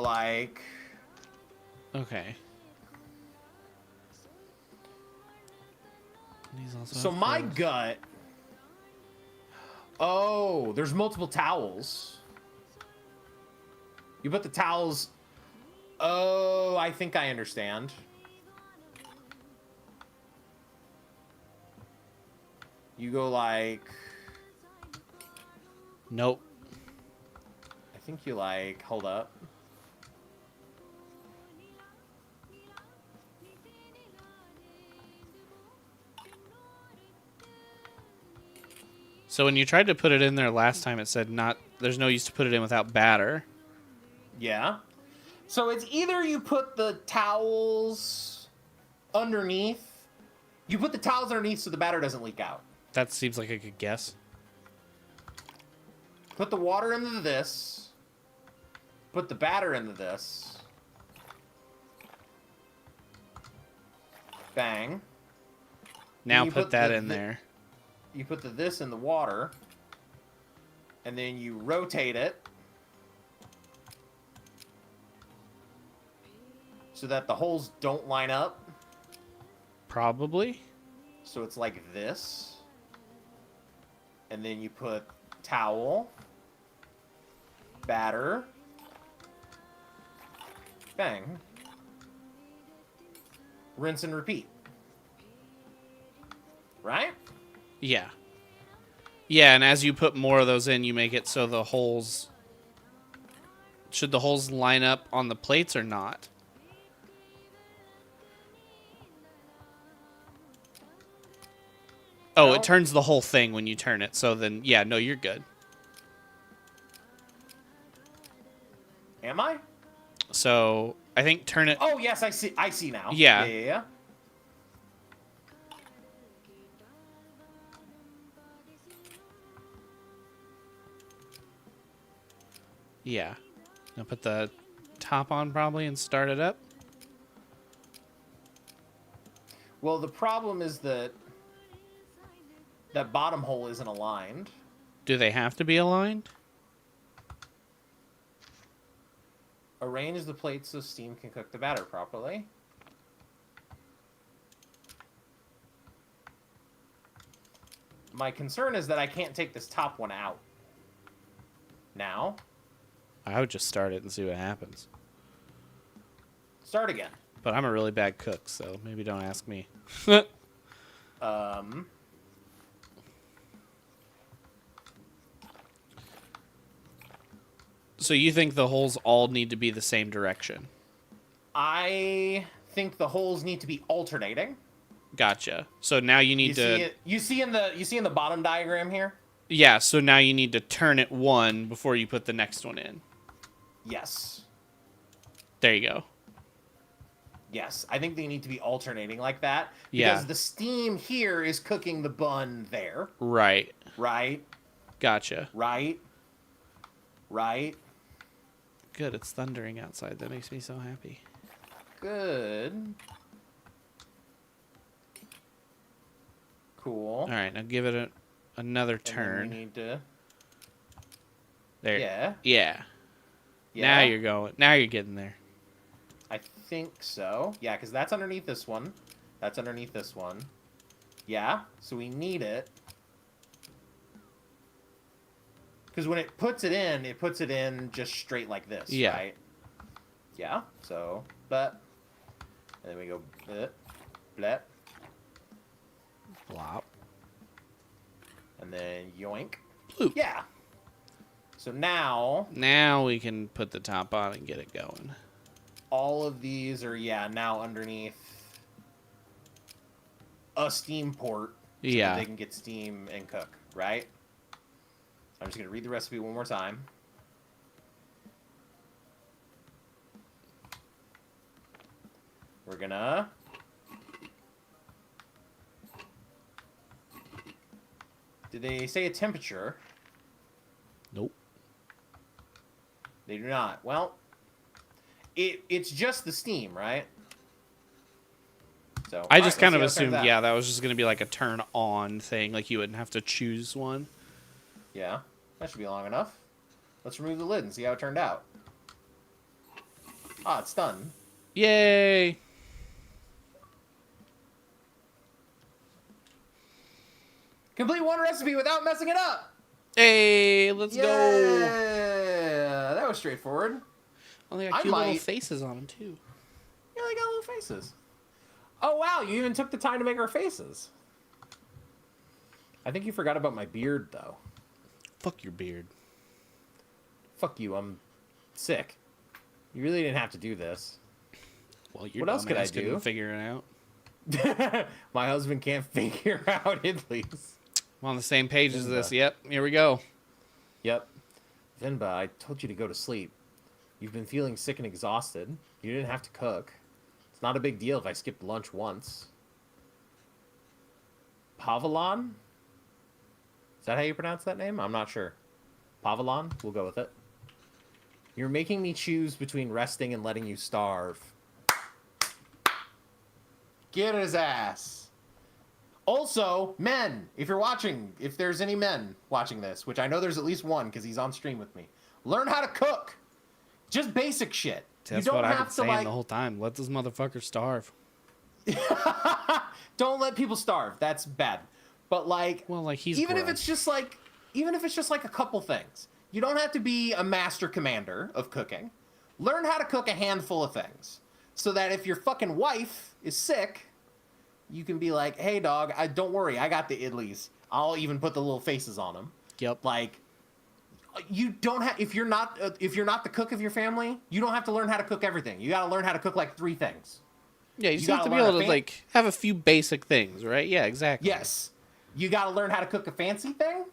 like... Okay. These also So have my clothes. gut... Oh, there's multiple towels. You put the towels... Oh, I think I understand. You go like... Nope. I think you like... Hold up. So when you tried to put it in there last time, it said not. There's no use to put it in without batter. Yeah. So it's either you put the towels underneath. You put the towels underneath so the batter doesn't leak out. That seems like a good guess. Put the water into this. Put the batter into this. Bang. Now you put put that the- in there. You put this in the water. And then you rotate it. So that the holes don't line up. Probably. So it's like this. And then you put towel. Batter. Bang. Rinse and repeat. Right? Yeah. Yeah, and as you put more of those in, you make it so the holes... Should the holes line up on the plates or not? Oh, No. it turns the whole thing when you turn it. So then, yeah, no, you're good. Am I? So I think turn it... Oh, yes, I see. I see now. Yeah. Yeah. Yeah. Now put the top on probably and start it up. Well, the problem is that that bottom hole isn't aligned. Do they have to be aligned? Arrange the plates so steam can cook the batter properly. My concern is that I can't take this top one out. Now. I would just start it and see what happens. Start again. But I'm a really bad cook, so maybe don't ask me. So you think the holes all need to be the same direction? I think the holes need to be alternating. Gotcha. So now you need to... You see in the bottom diagram here? Yeah, so now you need to turn it one before you put the next one in. Yes. There you go. Yes, I think they need to be alternating like that. Yeah. Because the steam here is cooking the bun there. Right. Right? Gotcha. Right? Right? Good, it's thundering outside. That makes me so happy. Good. Cool. All right, now give it another And then turn. we need to... There. Yeah. Yeah. Yeah. Now you're going. Now you're getting there. I think so. Yeah, because that's underneath this one. That's underneath this one. Yeah, so we need it. Because when it puts it in just straight like this, Yeah. right? Yeah, so, but... And then we go, blip, blip, Flop. and then yoink. Bloop. Yeah. So now, Now we can put the top on and get it going. all of these are, yeah, now underneath a steam port. So Yeah. that they can get steam and cook, right? I'm just going to read the recipe one more time. We're going to... Did they say a temperature? Nope. They do not. Well, it's just the steam, right? So I all just right, kind of let's see how it assumed, turns yeah, out. that was just going to be like a turn on thing. Like you wouldn't have to choose one. Yeah, that should be long enough. Let's remove the lid and see how it turned out. Oh, it's done. Yay! Complete one recipe without messing it up. Hey, let's Yeah, go. that was straightforward. Oh, they got cute little faces on them too. Yeah, they got little faces. Oh wow, you even took the time to make our faces. I think you forgot about my beard though. Fuck your beard. Fuck you, I'm sick. You really didn't have to do this. Well, your What else could I dumbass couldn't do? figure it out. My husband can't figure out Idlis. I'm on the same page as Venba. this. Yep, here we go. Yep. Venba, I told you to go to sleep. You've been feeling sick and exhausted. You didn't have to cook. It's not a big deal if I skipped lunch once. Pavilon? Is that how you pronounce that name? I'm not sure. Pavilon? We'll go with it. You're making me choose between resting and letting you starve. Get his ass. Also, men, if you're watching, if there's any men watching this, which I know there's at least one because he's on stream with me, learn how to cook. Just basic shit. That's you don't what I've have been to saying like. the whole time. Let this motherfucker starve. Don't let people starve. That's bad. But like, Well, like he's even grown. if it's just like a couple things. You don't have to be a master commander of cooking. Learn how to cook a handful of things, so that if your fucking wife is sick, you can be like, "Hey, dog, don't worry, I got the idlis. I'll even put the little faces on them." Yep. Like, you don't have if you're not the cook of your family, you don't have to learn how to cook everything. You got to learn how to cook like 3 things. Yeah, you just you have to gotta be learn able a to like have a few basic things, right? Yeah, exactly. Yes. You got to learn how to cook a fancy thing.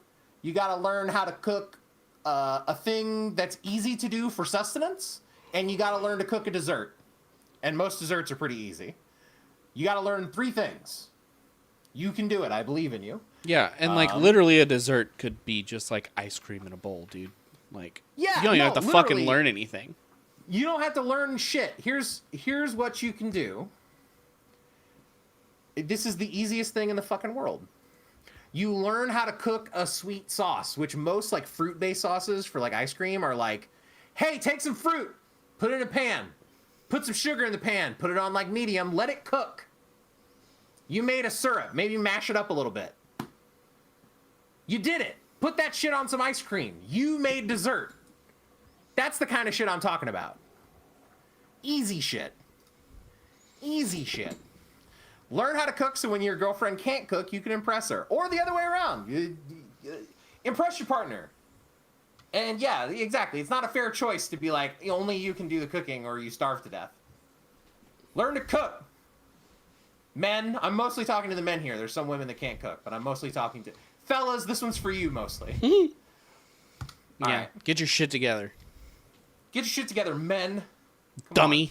You got to learn how to cook a thing that's easy to do for sustenance. And you got to learn to cook a dessert. And most desserts are pretty easy. You got to learn 3 things. You can do it. I believe in you. Yeah, and like literally a dessert could be just like ice cream in a bowl, dude. Like, Yeah, you don't even no, have to fucking literally. learn anything. You don't have to learn shit. Here's what you can do. This is the easiest thing in the fucking world. You learn how to cook a sweet sauce, which most like fruit-based sauces for like ice cream are like, hey, take some fruit, put it in a pan, put some sugar in the pan, put it on like medium, let it cook. You made a syrup, maybe mash it up a little bit. You did it. Put that shit on some ice cream. You made dessert. That's the kind of shit I'm talking about. Easy shit. Easy shit. Learn how to cook so when your girlfriend can't cook, you can impress her. Or the other way around. You impress your partner. And yeah, exactly. It's not a fair choice to be like, only you can do the cooking or you starve to death. Learn to cook. Men, I'm mostly talking to the men here. There's some women that can't cook, but I'm mostly talking to... Fellas, this one's for you mostly. Yeah, right. get your shit together. Get your shit together, men. Come Dummy. on.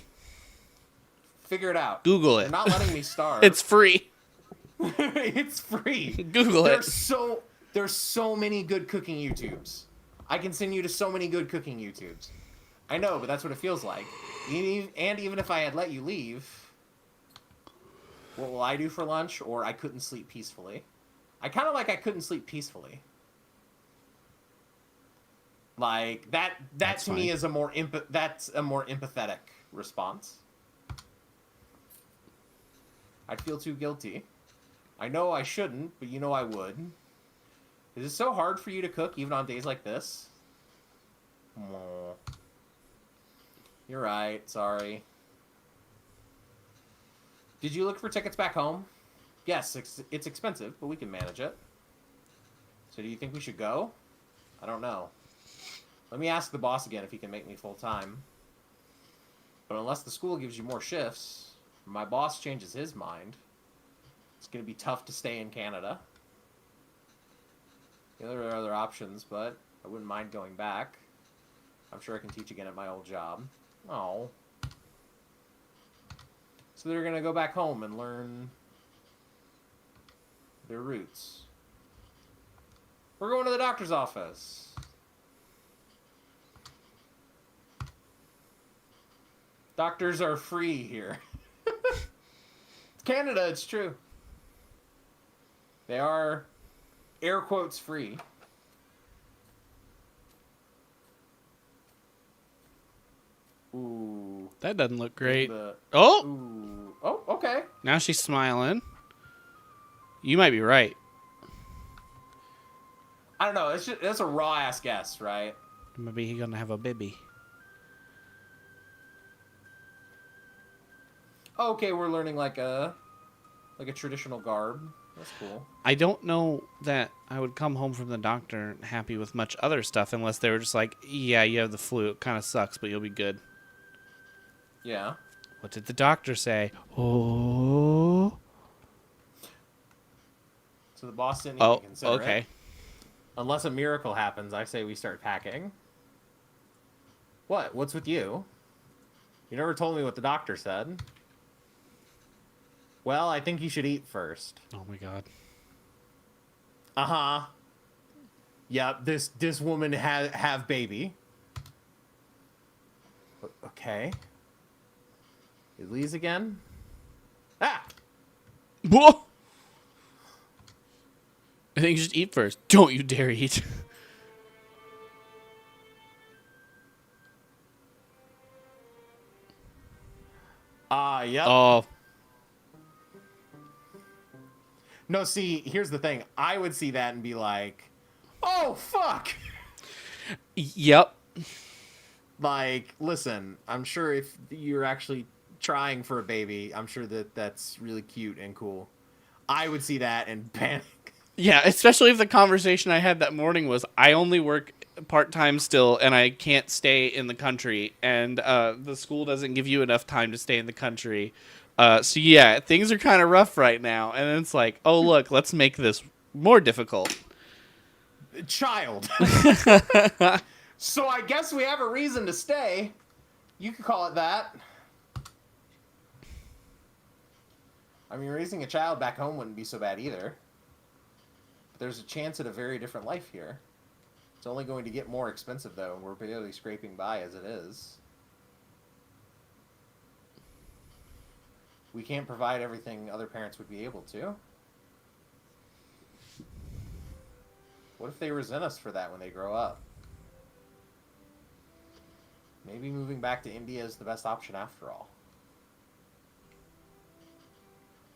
Figure it out. Google it. You're not letting me starve. It's free. It's free. Google it. There's so many good cooking YouTubes. I can send you to so many good cooking YouTubes. I know, but that's what it feels like. And even if I had let you leave, what will I do for lunch? Or I couldn't sleep peacefully. I kind of like I couldn't sleep peacefully. Like that That's to me fine. is that's a more empathetic response. I'd feel too guilty. I know I shouldn't, but you know I would. Is it so hard for you to cook even on days like this? Aw. You're right, sorry. Did you look for tickets back home? Yes, it's expensive, but we can manage it. So do you think we should go? I don't know. Let me ask the boss again if he can make me full-time. But unless the school gives you more shifts, my boss changes his mind, it's going to be tough to stay in Canada. Yeah, there are other options, but I wouldn't mind going back. I'm sure I can teach again at my old job. Oh. So they're going to go back home and learn their roots. We're going to the doctor's office. Doctors are free here. Canada, it's true. They are, air quotes, free. Ooh. That doesn't look great. The, Oh! ooh. Oh, okay. Now she's smiling. You might be right. I don't know. It's a raw ass guess, right? Maybe he's gonna have a baby. Okay, we're learning like a traditional garb. That's cool. I don't know that I would come home from the doctor happy with much other stuff unless they were just like, yeah, you have the flu. It kind of sucks, but you'll be good. Yeah. What did the doctor say? Oh. So the boss didn't even consider okay. it. Unless a miracle happens, I say we start packing. What? What's with you? You never told me what the doctor said. Well, I think you should eat first. Oh my god. Uh-huh. Yep, this woman have baby. Okay. It leaves again. Ah! Whoa! I think you should eat first. Don't you dare eat. Yep. Oh. No, see, here's the thing. I would see that and be like, oh, fuck! Yep. Like, listen, I'm sure if you're actually trying for a baby, I'm sure that's really cute and cool. I would see that and panic. Yeah, especially if the conversation I had that morning was, I only work part-time still, and I can't stay in the country, and the school doesn't give you enough time to stay in the country. So yeah, things are kind of rough right now, and then it's like, oh look, let's make this more difficult. Child. So I guess we have a reason to stay. You could call it that. I mean, raising a child back home wouldn't be so bad either. But there's a chance at a very different life here. It's only going to get more expensive, though, and we're barely scraping by as it is. We can't provide everything other parents would be able to. What if they resent us for that when they grow up? Maybe moving back to India is the best option after all.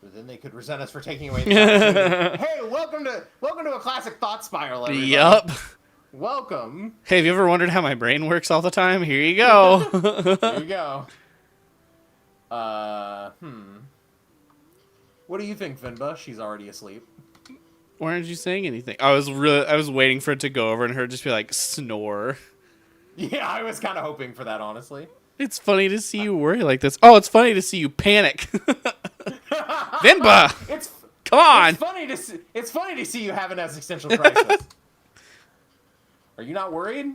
But then they could resent us for taking away the opportunity. Hey, welcome to a classic thought spiral, everybody. Yup. Welcome. Hey, have you ever wondered how my brain works all the time? Here you go. Here you go. What do you think, Venba? She's already asleep. Why aren't you saying anything? I was waiting for it to go over and her just be like, snore. Yeah, I was kind of hoping for that, honestly. It's funny to see you worry like this. Oh, it's funny to see you panic. Venba! Come on! It's funny to see you have an existential crisis. Are you not worried?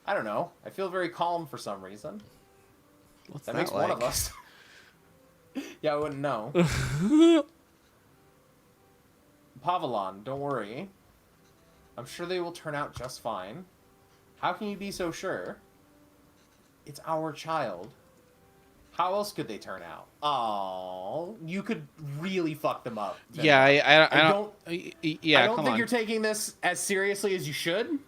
I don't know. I feel very calm for some reason. What's That that makes like? one of us. Yeah, I wouldn't know. Pavalon, don't worry. I'm sure they will turn out just fine. How can you be so sure? It's our child. How else could they turn out? Oh, you could really fuck them up. Venba. Yeah, I don't. Yeah, I don't come think on. you're taking this as seriously as you should.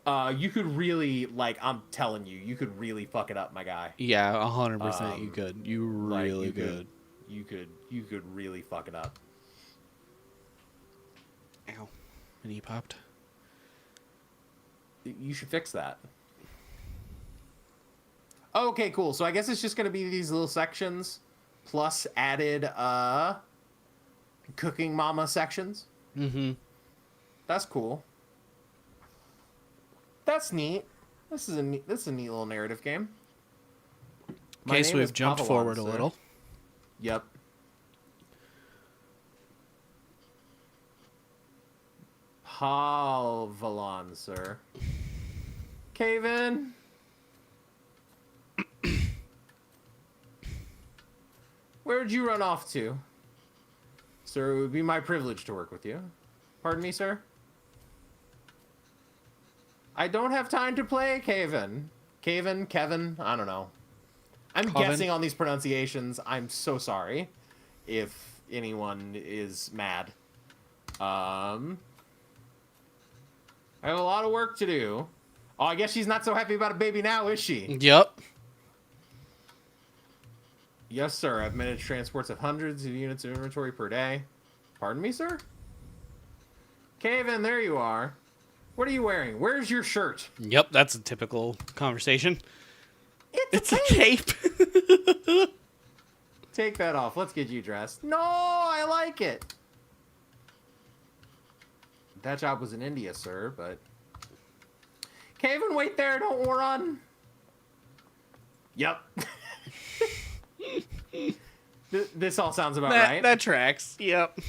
You could really, like, I'm telling you, you could really fuck it up, my guy. Yeah, 100% you could. You really could. You could really fuck it up. Ow. My knee popped. You should fix that. Okay, cool. So I guess it's just going to be these little sections plus added cooking mama sections. Mm-hmm. That's cool. That's neat. This is a neat little narrative game. My Okay, so name we've is jumped Pavalon, forward a sir. little. Yep. Pavalon, sir. Cave in. Where'd you run off to? Sir, it would be my privilege to work with you. Pardon me, sir? I don't have time to play, Caven. Caven, Kevin, I don't know. I'm Coven? guessing on these pronunciations. I'm so sorry if anyone is mad. I have a lot of work to do. Oh, I guess she's not so happy about a baby now, is she? Yep. Yes, sir. I've managed transports of hundreds of units of inventory per day. Pardon me, sir? Caven, there you are. What are you wearing? Where's your shirt? Yep, that's a typical conversation. It's It's a cape. Take that off. Let's get you dressed. No, I like it. That job was in India, sir, but... Caven, wait there. Don't run. Yep. This all sounds about right. That tracks. Yep.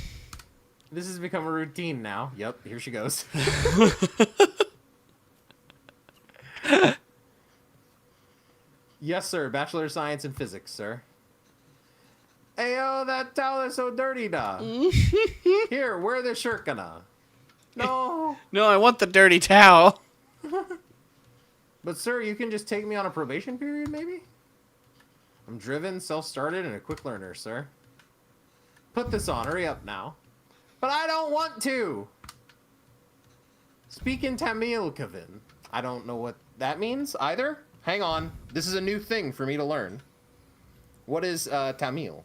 This has become a routine now. Yep, here she goes. Yes, sir. Bachelor of Science in Physics, sir. Ayo, that towel is so dirty, da. Here, wear this shirt, gonna. No. No, I want the dirty towel. But, sir, you can just take me on a probation period, maybe? I'm driven, self-started, and a quick learner, sir. Put this on. Hurry up now. But I don't want to. Speak in Tamil, Kevin. I don't know what that means either. Hang on. This is a new thing for me to learn. What is Tamil?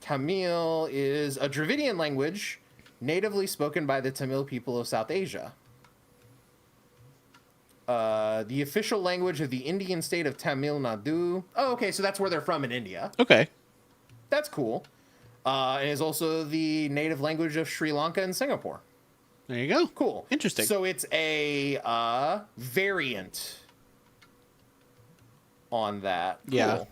Tamil is a Dravidian language natively spoken by the Tamil people of South Asia. The official language of the Indian state of Tamil Nadu. Oh, okay, so that's where they're from in India. Okay. That's cool. And is also the native language of Sri Lanka and Singapore. There you go. Cool. Interesting. So it's a variant on that. Cool. Yeah.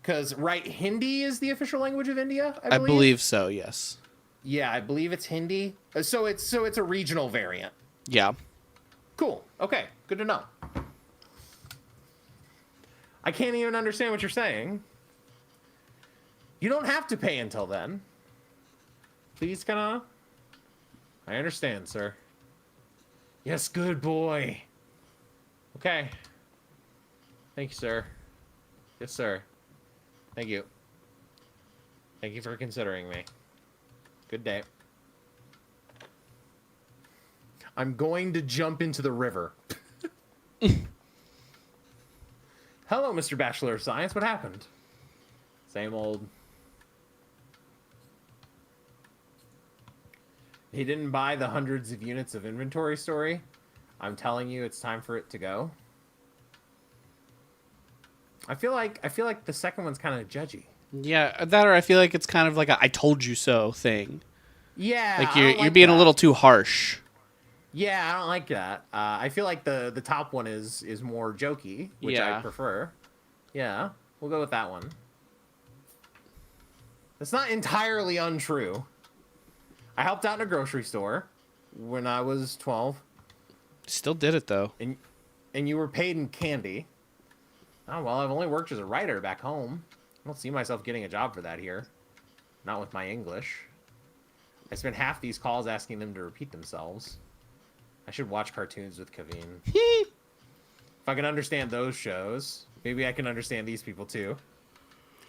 Because, right, Hindi is the official language of India, I believe so, yes. Yeah, I believe it's Hindi. So it's a regional variant. Yeah. Cool. Okay, good to know. I can't even understand what you're saying. You don't have to pay until then. Please, I understand, sir. Yes, good boy. Okay. Thank you, sir. Yes, sir. Thank you. Thank you for considering me. Good day. I'm going to jump into the river. Hello, Mr. Bachelor of Science. What happened? Same old. He didn't buy the hundreds of units of inventory story. I'm telling you, it's time for it to go. I feel like the second one's kind of judgy. Yeah, that or I feel like it's kind of like a I told you so thing. Yeah, Like I don't you're like being that. a little too harsh. Yeah, I don't like that. I feel like the top one is more jokey, which I Yeah. prefer. Yeah, we'll go with that one. That's not entirely untrue. I helped out in a grocery store when I was 12, Still did it though. and you were paid in candy. Oh, well, I've only worked as a writer back home. I don't see myself getting a job for that here. Not with my English. I spent half these calls asking them to repeat themselves. I should watch cartoons with Kaveen. If I can understand those shows, maybe I can understand these people too.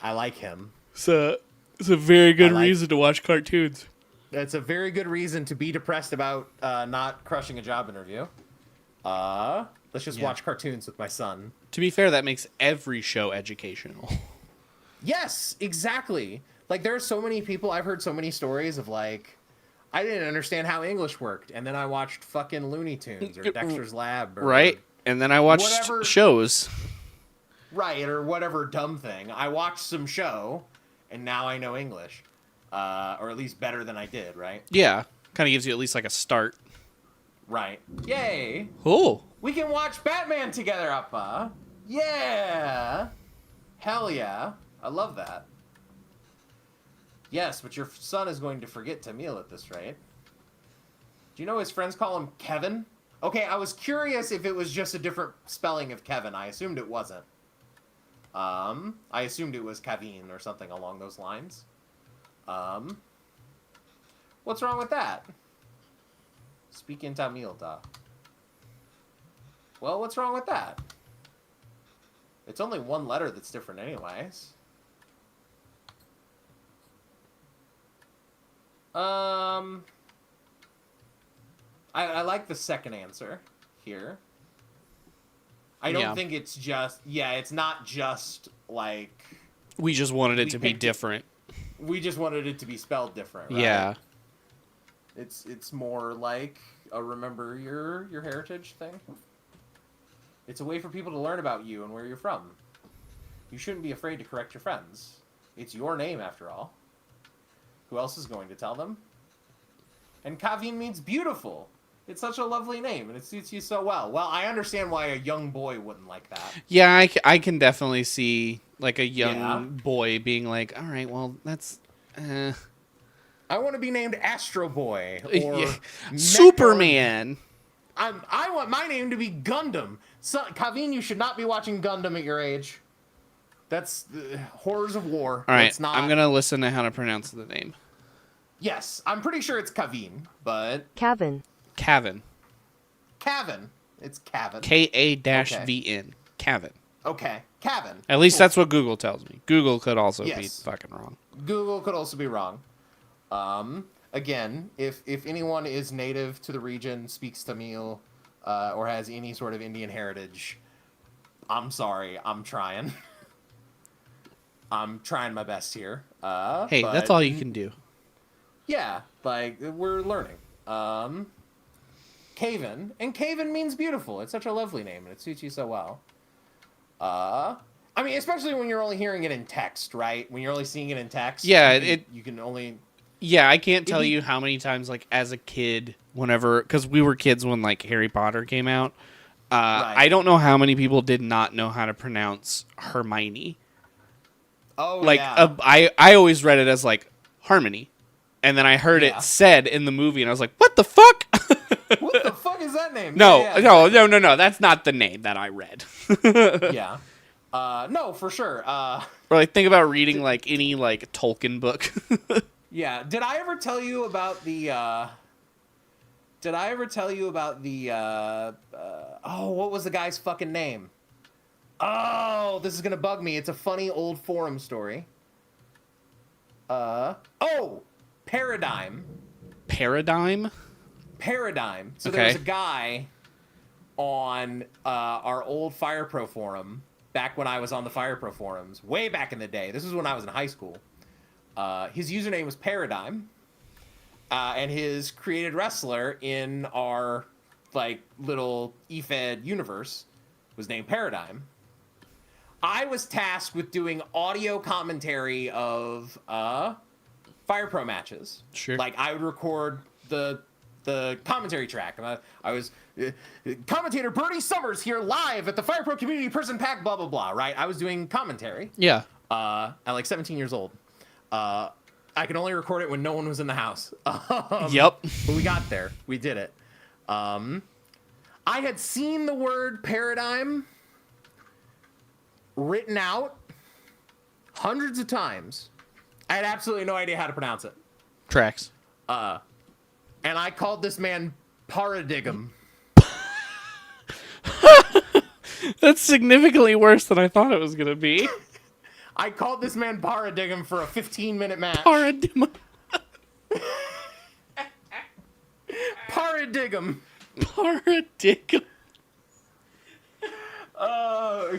I like him. So it's a very good I like- reason to watch cartoons. That's a very good reason to be depressed about not crushing a job interview. Let's just watch cartoons with my son. To be fair, that makes every show educational. Yes, exactly. Like, there are so many people, I've heard so many stories of, like, I didn't understand how English worked, and then I watched fucking Looney Tunes or Dexter's Lab. Or, Right? And then I watched whatever- shows. Right, or whatever dumb thing. I watched some show, and now I know English. Or at least better than I did, right? Yeah. Kind of gives you at least like a start. Right. Yay! Oh. We can watch Batman together, Appa! Yeah! Hell yeah. I love that. Yes, but your son is going to forget Tamil at this rate. Do you know his friends call him Kevin? Okay, I was curious if it was just a different spelling of Kevin. I assumed it wasn't. I assumed it was Kaveen or something along those lines. What's wrong with that? Speak in Tamil, da. Well, what's wrong with that? It's only one letter that's different anyways. I like the second answer here. I don't think it's just... Yeah, it's not just, like... We just wanted it to be different. We just wanted it to be spelled different, right? Yeah. It's more like a remember your heritage thing. It's a way for people to learn about you and where you're from. You shouldn't be afraid to correct your friends. It's your name, after all. Who else is going to tell them? And Kavin means beautiful. It's such a lovely name, and it suits you so well. Well, I understand why a young boy wouldn't like that. Yeah, I can definitely see, like, a young boy being like, all right, well, that's... I want to be named Astro Boy or Superman. I want my name to be Gundam. So, Kavin, you should not be watching Gundam at your age. That's horrors of war. All right, I'm going to listen to how to pronounce the name. Yes, I'm pretty sure it's Kavin, but... Kavin. Kavin. It's Kavin. K-A-V-N. Kavin. Okay, Kavin. At least that's what Google tells me. Google could also be fucking wrong. Google could also be wrong. Again, if anyone is native to the region, speaks Tamil, or has any sort of Indian heritage, I'm sorry, I'm trying. I'm trying my best here. Hey, that's all you can do. Yeah, like, we're learning. Kavin, and Kavin means beautiful. It's such a lovely name, and it suits you so well. I mean, especially when you're only hearing it in text, right? When you're only seeing it in text. Yeah, you can only... Yeah, I can't tell you how many times, like, as a kid, whenever... Because we were kids when, like, Harry Potter came out. Right. I don't know how many people did not know how to pronounce Hermione. Oh, like, yeah. I always read it as, like, Harmony. And then I heard it said in the movie, and I was like, what the fuck? What the fuck is that name? No. That's not the name that I read. Yeah. No, for sure. Or, like, think about reading, like, any, like, Tolkien book. Yeah. Did I ever tell you about the... what was the guy's fucking name? Oh, this is gonna bug me. It's a funny old forum story. Paradigm. Paradigm? Paradigm. So okay. there was a guy on our old Fire Pro forum back when I was on the Fire Pro forums, way back in the day. This was when I was in high school. His username was Paradigm, and his created wrestler in our like little EFED universe was named Paradigm. I was tasked with doing audio commentary of Fire Pro matches. Sure. Like, I would record the commentary track. I was commentator Bernie Summers here live at the Fire Pro Community Prison Pack, blah, blah, blah, right? I was doing commentary. Yeah. At like 17 years old. I could only record it when no one was in the house. Yep. But we got there. We did it. I had seen the word paradigm written out hundreds of times. I had absolutely no idea how to pronounce it. Tracks. And I called this man Paradigm. That's significantly worse than I thought it was going to be. I called this man Paradigm for a 15-minute match. Paradigm. Paradigm. Paradigm.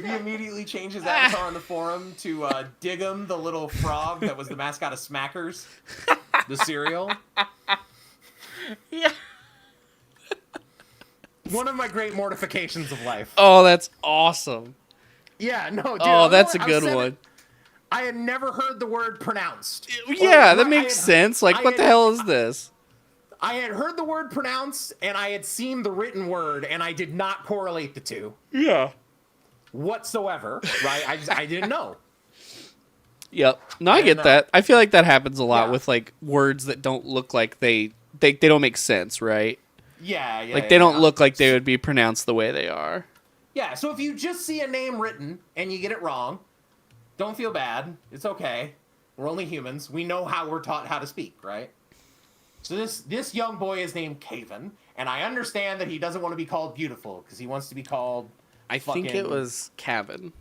He immediately changed his avatar on the forum to Diggum, the little frog that was the mascot of Smackers, the cereal. Yeah. One of my great mortifications of life. Oh, that's awesome. Yeah, no, dude. Oh, that's a good one. I had never heard the word pronounced. Yeah, that makes sense. Like, what the hell is this? I had heard the word pronounced, and I had seen the written word, and I did not correlate the two. Yeah. Whatsoever, right? I didn't know. Yep. No, I get that. I feel like that happens a lot with, like, words that don't look like they don't make sense, right? Yeah. Like, they don't look like they would be pronounced the way they are. Yeah, so if you just see a name written and you get it wrong, don't feel bad. It's okay. We're only humans. We know how we're taught how to speak, right? So this young boy is named Kavin, and I understand that he doesn't want to be called beautiful because he wants to be called... I think it was Kavin.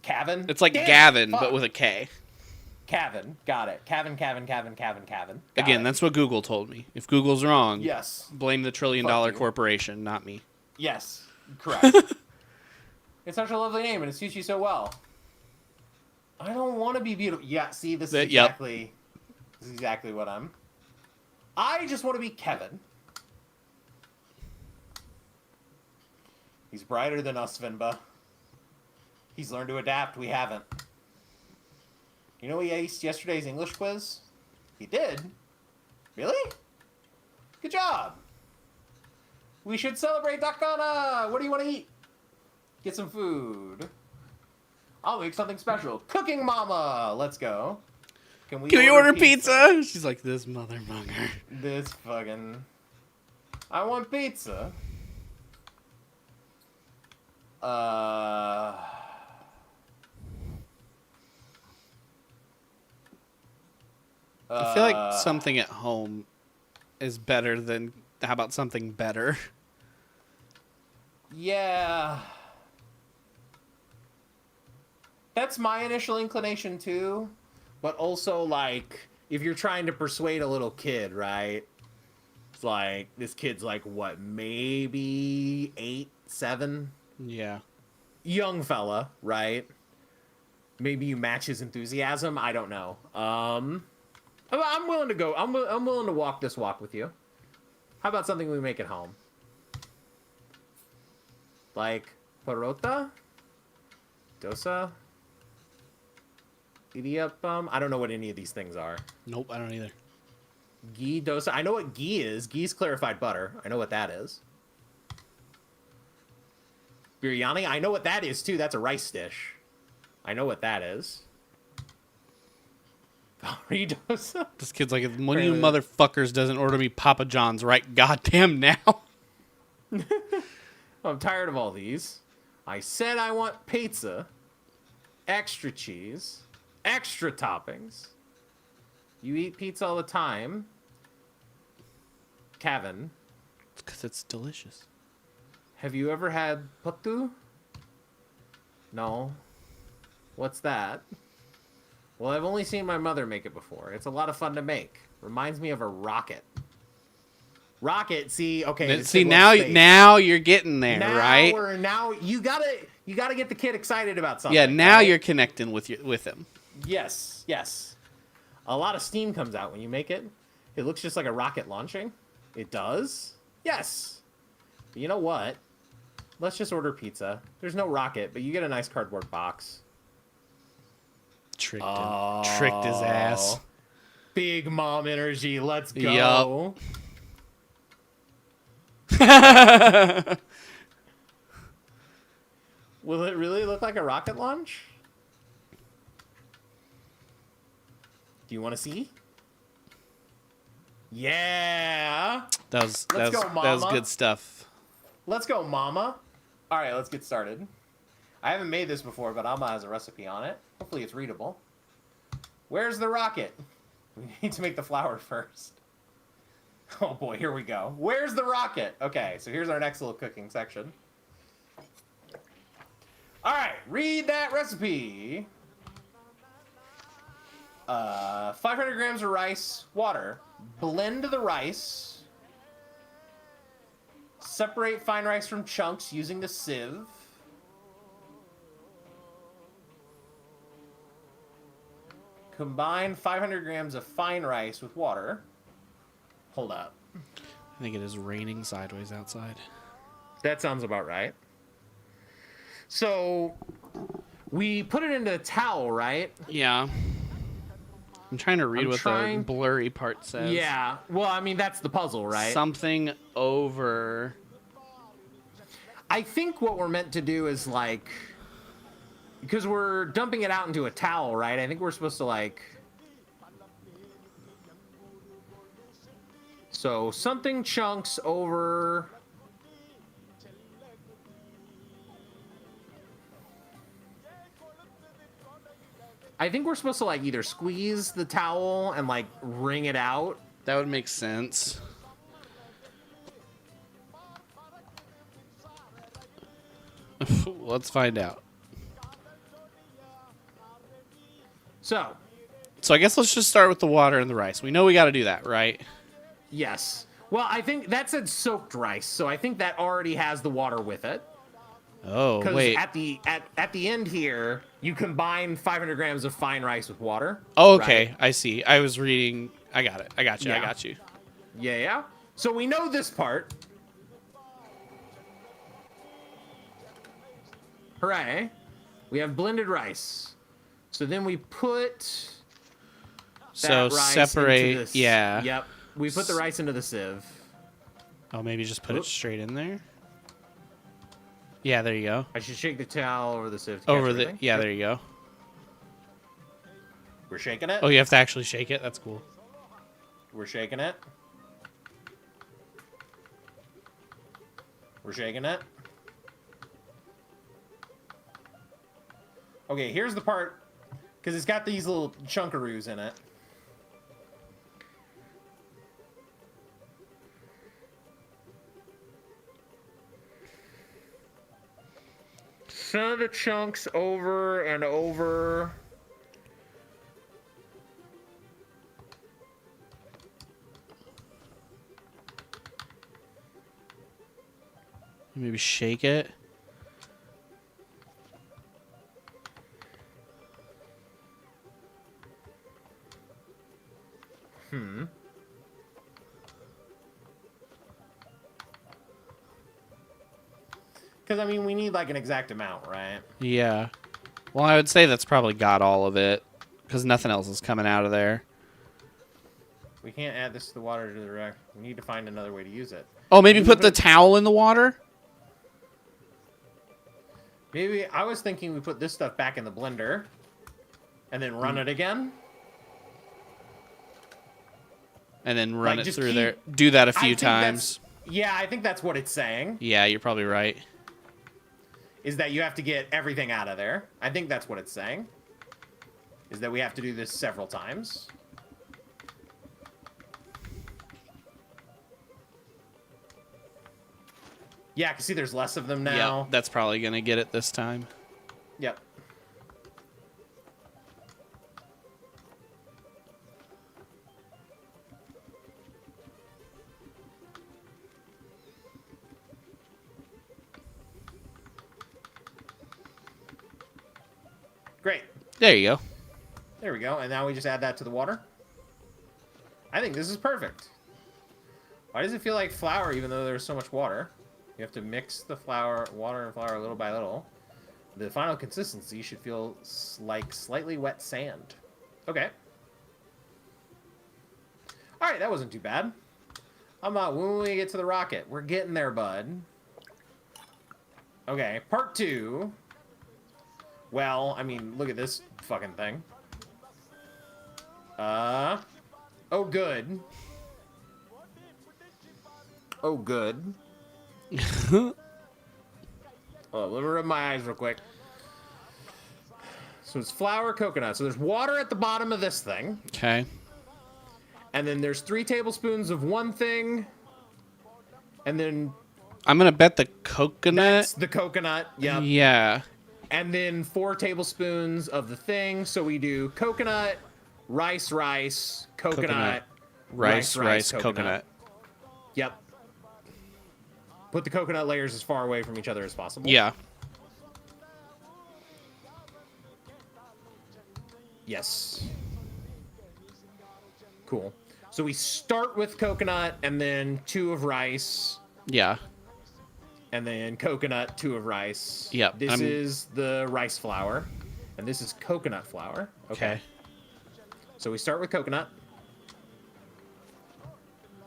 Kavin? It's like Gavin, but with a K. Cavan. Got it. Cavan. Got Again, it. that's what Google told me. If Google's wrong, Yes. blame the $1 trillion Fuck you. corporation, not me. Yes. Correct. It's such a lovely name, and it suits you so well. I don't want to be beautiful. Yeah, see, this is exactly... This is exactly what I'm... I just want to be Kevin. He's brighter than us, Venba. He's learned to adapt. We haven't. You know he aced yesterday's English quiz? He did? Really? Good job. We should celebrate Dakana. What do you want to eat? Get some food. I'll make something special. Cooking Mama. Let's go. Can we order pizza? She's like, this motherfucker. This fucking... I want pizza. I feel like something at home is better than... How about something better? Yeah. That's my initial inclination, too. But also, like, if you're trying to persuade a little kid, right? It's like, this kid's like, what, maybe 8, 7? Yeah. Young fella, right? Maybe you match his enthusiasm. I don't know. I'm willing to go. I'm willing to walk this walk with you. How about something we make at home? Like parota, dosa, idiyappam. I don't know what any of these things are. Nope, I don't either. Ghee dosa. I know what ghee is. Ghee's clarified butter. I know what that is. Biryani. I know what that is too. That's a rice dish. I know what that is. Dosa. This kid's like, one of you motherfuckers doesn't order me Papa John's right goddamn now. I'm tired of all these. I said I want pizza, extra cheese, extra toppings. You eat pizza all the time. Kevin. It's because it's delicious. Have you ever had patu? No. What's that? Well, I've only seen my mother make it before. It's a lot of fun to make. Reminds me of a rocket. Rocket, see, okay. See, now you're getting there, right? Now you gotta get the kid excited about something. Yeah, now right? you're connecting with him. Yes. A lot of steam comes out when you make it. It looks just like a rocket launching. It does. Yes. But you know what? Let's just order pizza. There's no rocket, but you get a nice cardboard box. Tricked his ass. Big mom energy. Let's go. Yup. Will it really look like a rocket launch? Do you want to see? Yeah. That was good stuff. Let's go, Mama. All right, let's get started. I haven't made this before, but Alma has a recipe on it. Hopefully it's readable. Where's the rocket? We need to make the flour first. Oh boy, here we go. Where's the rocket? Okay, so here's our next little cooking section. All right, read that recipe. 500 grams of rice, water. Blend the rice. Separate fine rice from chunks using the sieve. Combine 500 grams of fine rice with water. Hold up. I think it is raining sideways outside. That sounds about right. So, we put it into a towel, right? Yeah. I'm trying to read the blurry part says. Yeah. Well, I mean, that's the puzzle, right? Something over. I think what we're meant to do is, like... Because we're dumping it out into a towel, right? I think we're supposed to, like... So, something chunks over... I think we're supposed to, like, either squeeze the towel and, like, wring it out. That would make sense. Let's find out. So, So I guess let's just start with the water and the rice. We know we got to do that, right? Yes. Well, I think that said soaked rice, so I think that already has the water with it. Oh, Because wait. at the end here, you combine 500 grams of fine rice with water. Oh, okay. Right? I see. I was reading. I got it. I got you. I Yeah. got you. Yeah. So we know this part. Hooray. We have blended rice. So then we put So that rice separate. into this. Yeah. Yep. We put the rice into the sieve. Oh, maybe just put it Oop. straight in there. Yeah, there you go. I should shake the towel over the sieve to Over catch the. everything. Yeah, Yep. there you go. We're shaking it. Oh, you have to actually shake it. That's cool. We're shaking it. We're shaking it. Okay, here's the part, because it's got these little chunkaroos in it. Send the chunks over and over. Maybe shake it. Because, I mean, we need, like, an exact amount, right? Yeah. Well, I would say that's probably got all of it, because nothing else is coming out of there. We can't add this to the water to the wreck. We need to find another way to use it. Oh, maybe put the towel in the water? Maybe, I was thinking we put this stuff back in the blender, and then run it again. And then run Like, it just through keep- there. Do that a I few think times. Yeah, I think that's what it's saying, Yeah, you're probably right. is that you have to get everything out of there. I think that's what it's saying, is that we have to do this several times. Yeah, I can see there's less of them now. Yeah, that's probably going to get it this time. Yep. Great. There you go. There we go. And now we just add that to the water. I think this is perfect. Why does it feel like flour even though there's so much water? You have to mix the water and flour little by little. The final consistency should feel like slightly wet sand. Okay. All right, that wasn't too bad. How about when we get to the rocket? We're getting there, bud. Okay, part 2. Well, I mean, look at this fucking thing. Oh, good. Oh, good. Oh, let me rub my eyes real quick. So it's flour, coconut. So there's water at the bottom of this thing. Okay. And then there's 3 tablespoons of one thing. And then I'm going to bet the coconut. that's the coconut. Yep. Yeah. And then 4 tablespoons of the thing. So we do coconut, rice, coconut, Rice, coconut. Yep. Put the coconut layers as far away from each other as possible. Yeah. Yes. Cool. So we start with coconut and then 2 of rice. Yeah. And then coconut, 2 of rice. Yep, This is the rice flour. And this is coconut flour. Okay. So we start with coconut.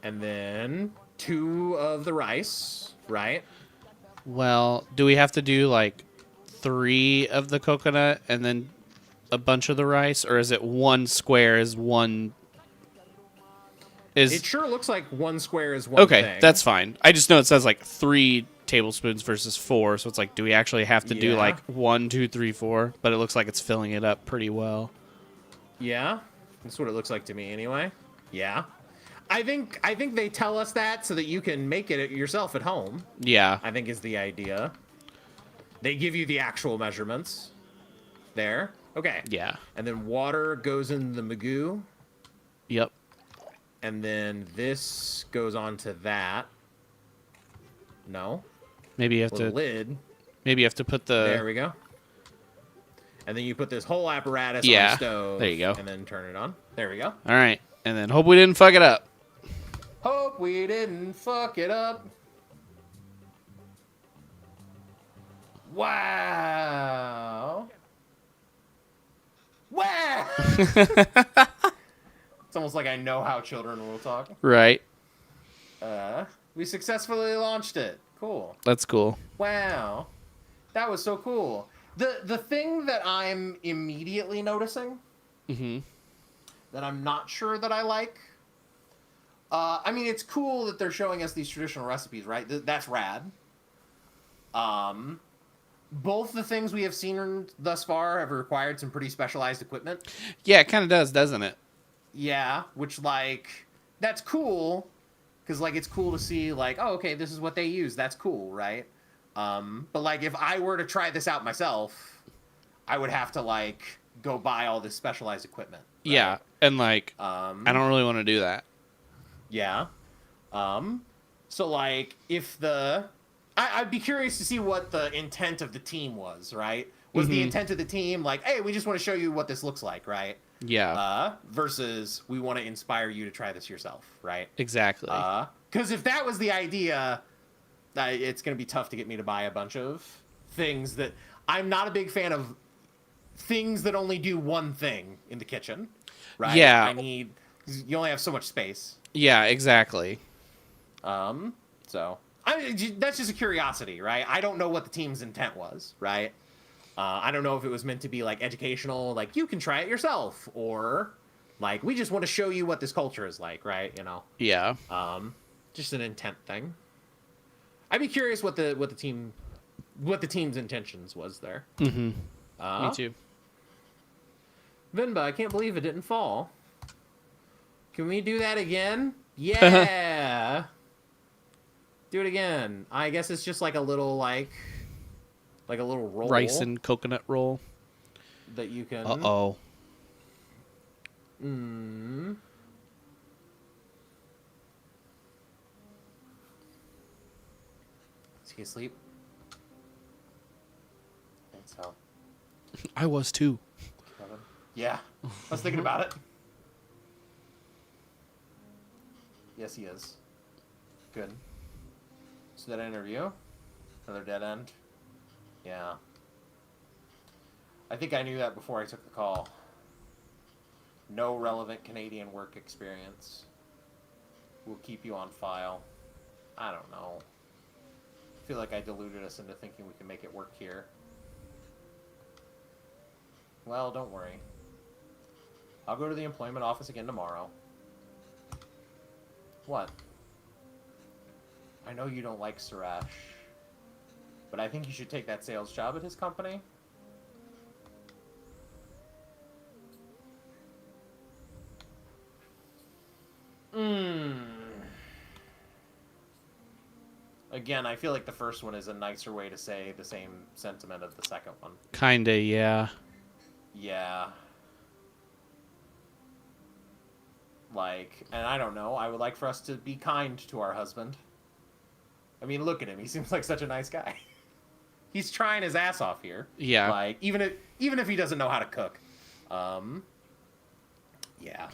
And then 2 of the rice, right? Well, do we have to do like 3 of the coconut and then a bunch of the rice, or is it one square is one? It sure looks like one square is one okay, thing. that's fine. I just know it says like 3 tablespoons versus 4, so it's like, do we actually have to do Yeah. like 1, 2, 3, 4? But it looks like it's filling it up pretty well. Yeah, that's what it looks like to me anyway. Yeah. I think they tell us that so that you can make it yourself at home. Yeah. I think is the idea. They give you the actual measurements there. Okay. Yeah. And then water goes in the Magoo. Yep. And then this goes on to that. No. Maybe you have With a to. lid. Maybe you have to put There the. we go. And then you put this whole apparatus on the Yeah. stove. There you go. And then turn it on. There we go. All right, and then hope we didn't fuck it up. Hope we didn't fuck it up. Wow. Wow. It's almost like I know how children will talk. Right. We successfully launched it. Cool. That's cool. Wow. That was so cool. The thing that I'm immediately noticing that I'm not sure that I like. I mean, it's cool that they're showing us these traditional recipes, right? That's rad. Both the things we have seen thus far have required some pretty specialized equipment. Yeah, it kind of does, doesn't it? Yeah, which, like, that's cool. Because, like, it's cool to see, like, oh, okay, this is what they use. That's cool, right? But, like, if I were to try this out myself, I would have to, like, go buy all this specialized equipment. Right? Yeah, and, like, I don't really want to do that. Yeah. So, like, if the... I'd be curious to see what the intent of the team was, right? Was the intent of the team, like, hey, we just want to show you what this looks like, right? Yeah. Versus we want to inspire you to try this yourself, right? Exactly. Because if that was the idea, it's going to be tough to get me to buy a bunch of things that... I'm not a big fan of things that only do one thing in the kitchen, right? Yeah. You only have so much space. Yeah, exactly. So... that's just a curiosity, right? I don't know what the team's intent was, right? I don't know if it was meant to be, like, educational, like, you can try it yourself, or, like, we just want to show you what this culture is like, right? You know? Yeah. Just an intent thing. I'd be curious what the team's intentions was there. Me too. Venba, I can't believe it didn't fall. Can we do that again? Yeah! Do it again. I guess it's just like a little, like a little roll. Rice and coconut roll. That you can... Uh-oh. Is he asleep? I think so. I was too. Kevin? Yeah. I was thinking about it. Yes, he is. Good. So that interview? Another dead end? Yeah. I think I knew that before I took the call. No relevant Canadian work experience. We'll keep you on file. I don't know. I feel like I deluded us into thinking we can make it work here. Well, don't worry. I'll go to the employment office again tomorrow. What? I know you don't like Suresh, but I think you should take that sales job at his company. Again, I feel like the first one is a nicer way to say the same sentiment of the second one. Kinda, yeah. Yeah. Like, and I don't know, I would like for us to be kind to our husband. I mean, look at him. He seems like such a nice guy. He's trying his ass off here. Yeah. Like, even if he doesn't know how to cook. Yeah.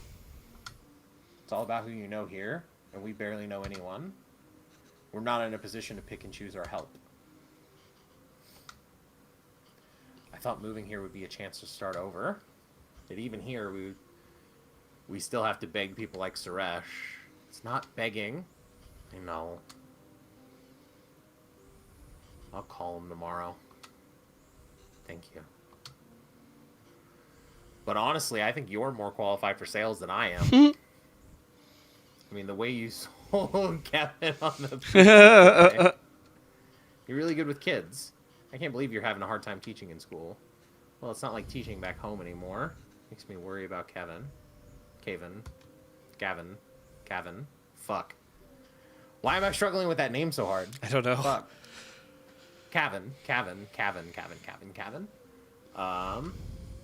It's all about who you know here, and we barely know anyone. We're not in a position to pick and choose our help. I thought moving here would be a chance to start over. That even here, we still have to beg people like Suresh. It's not begging. I know. I'll call him tomorrow. Thank you. But honestly, I think you're more qualified for sales than I am. I mean, the way you sold Kevin on the... You're really good with kids. I can't believe you're having a hard time teaching in school. Well, it's not like teaching back home anymore. Makes me worry about Kevin. Gavin. Fuck. Why am I struggling with that name so hard? I don't know. Fuck. Kevin.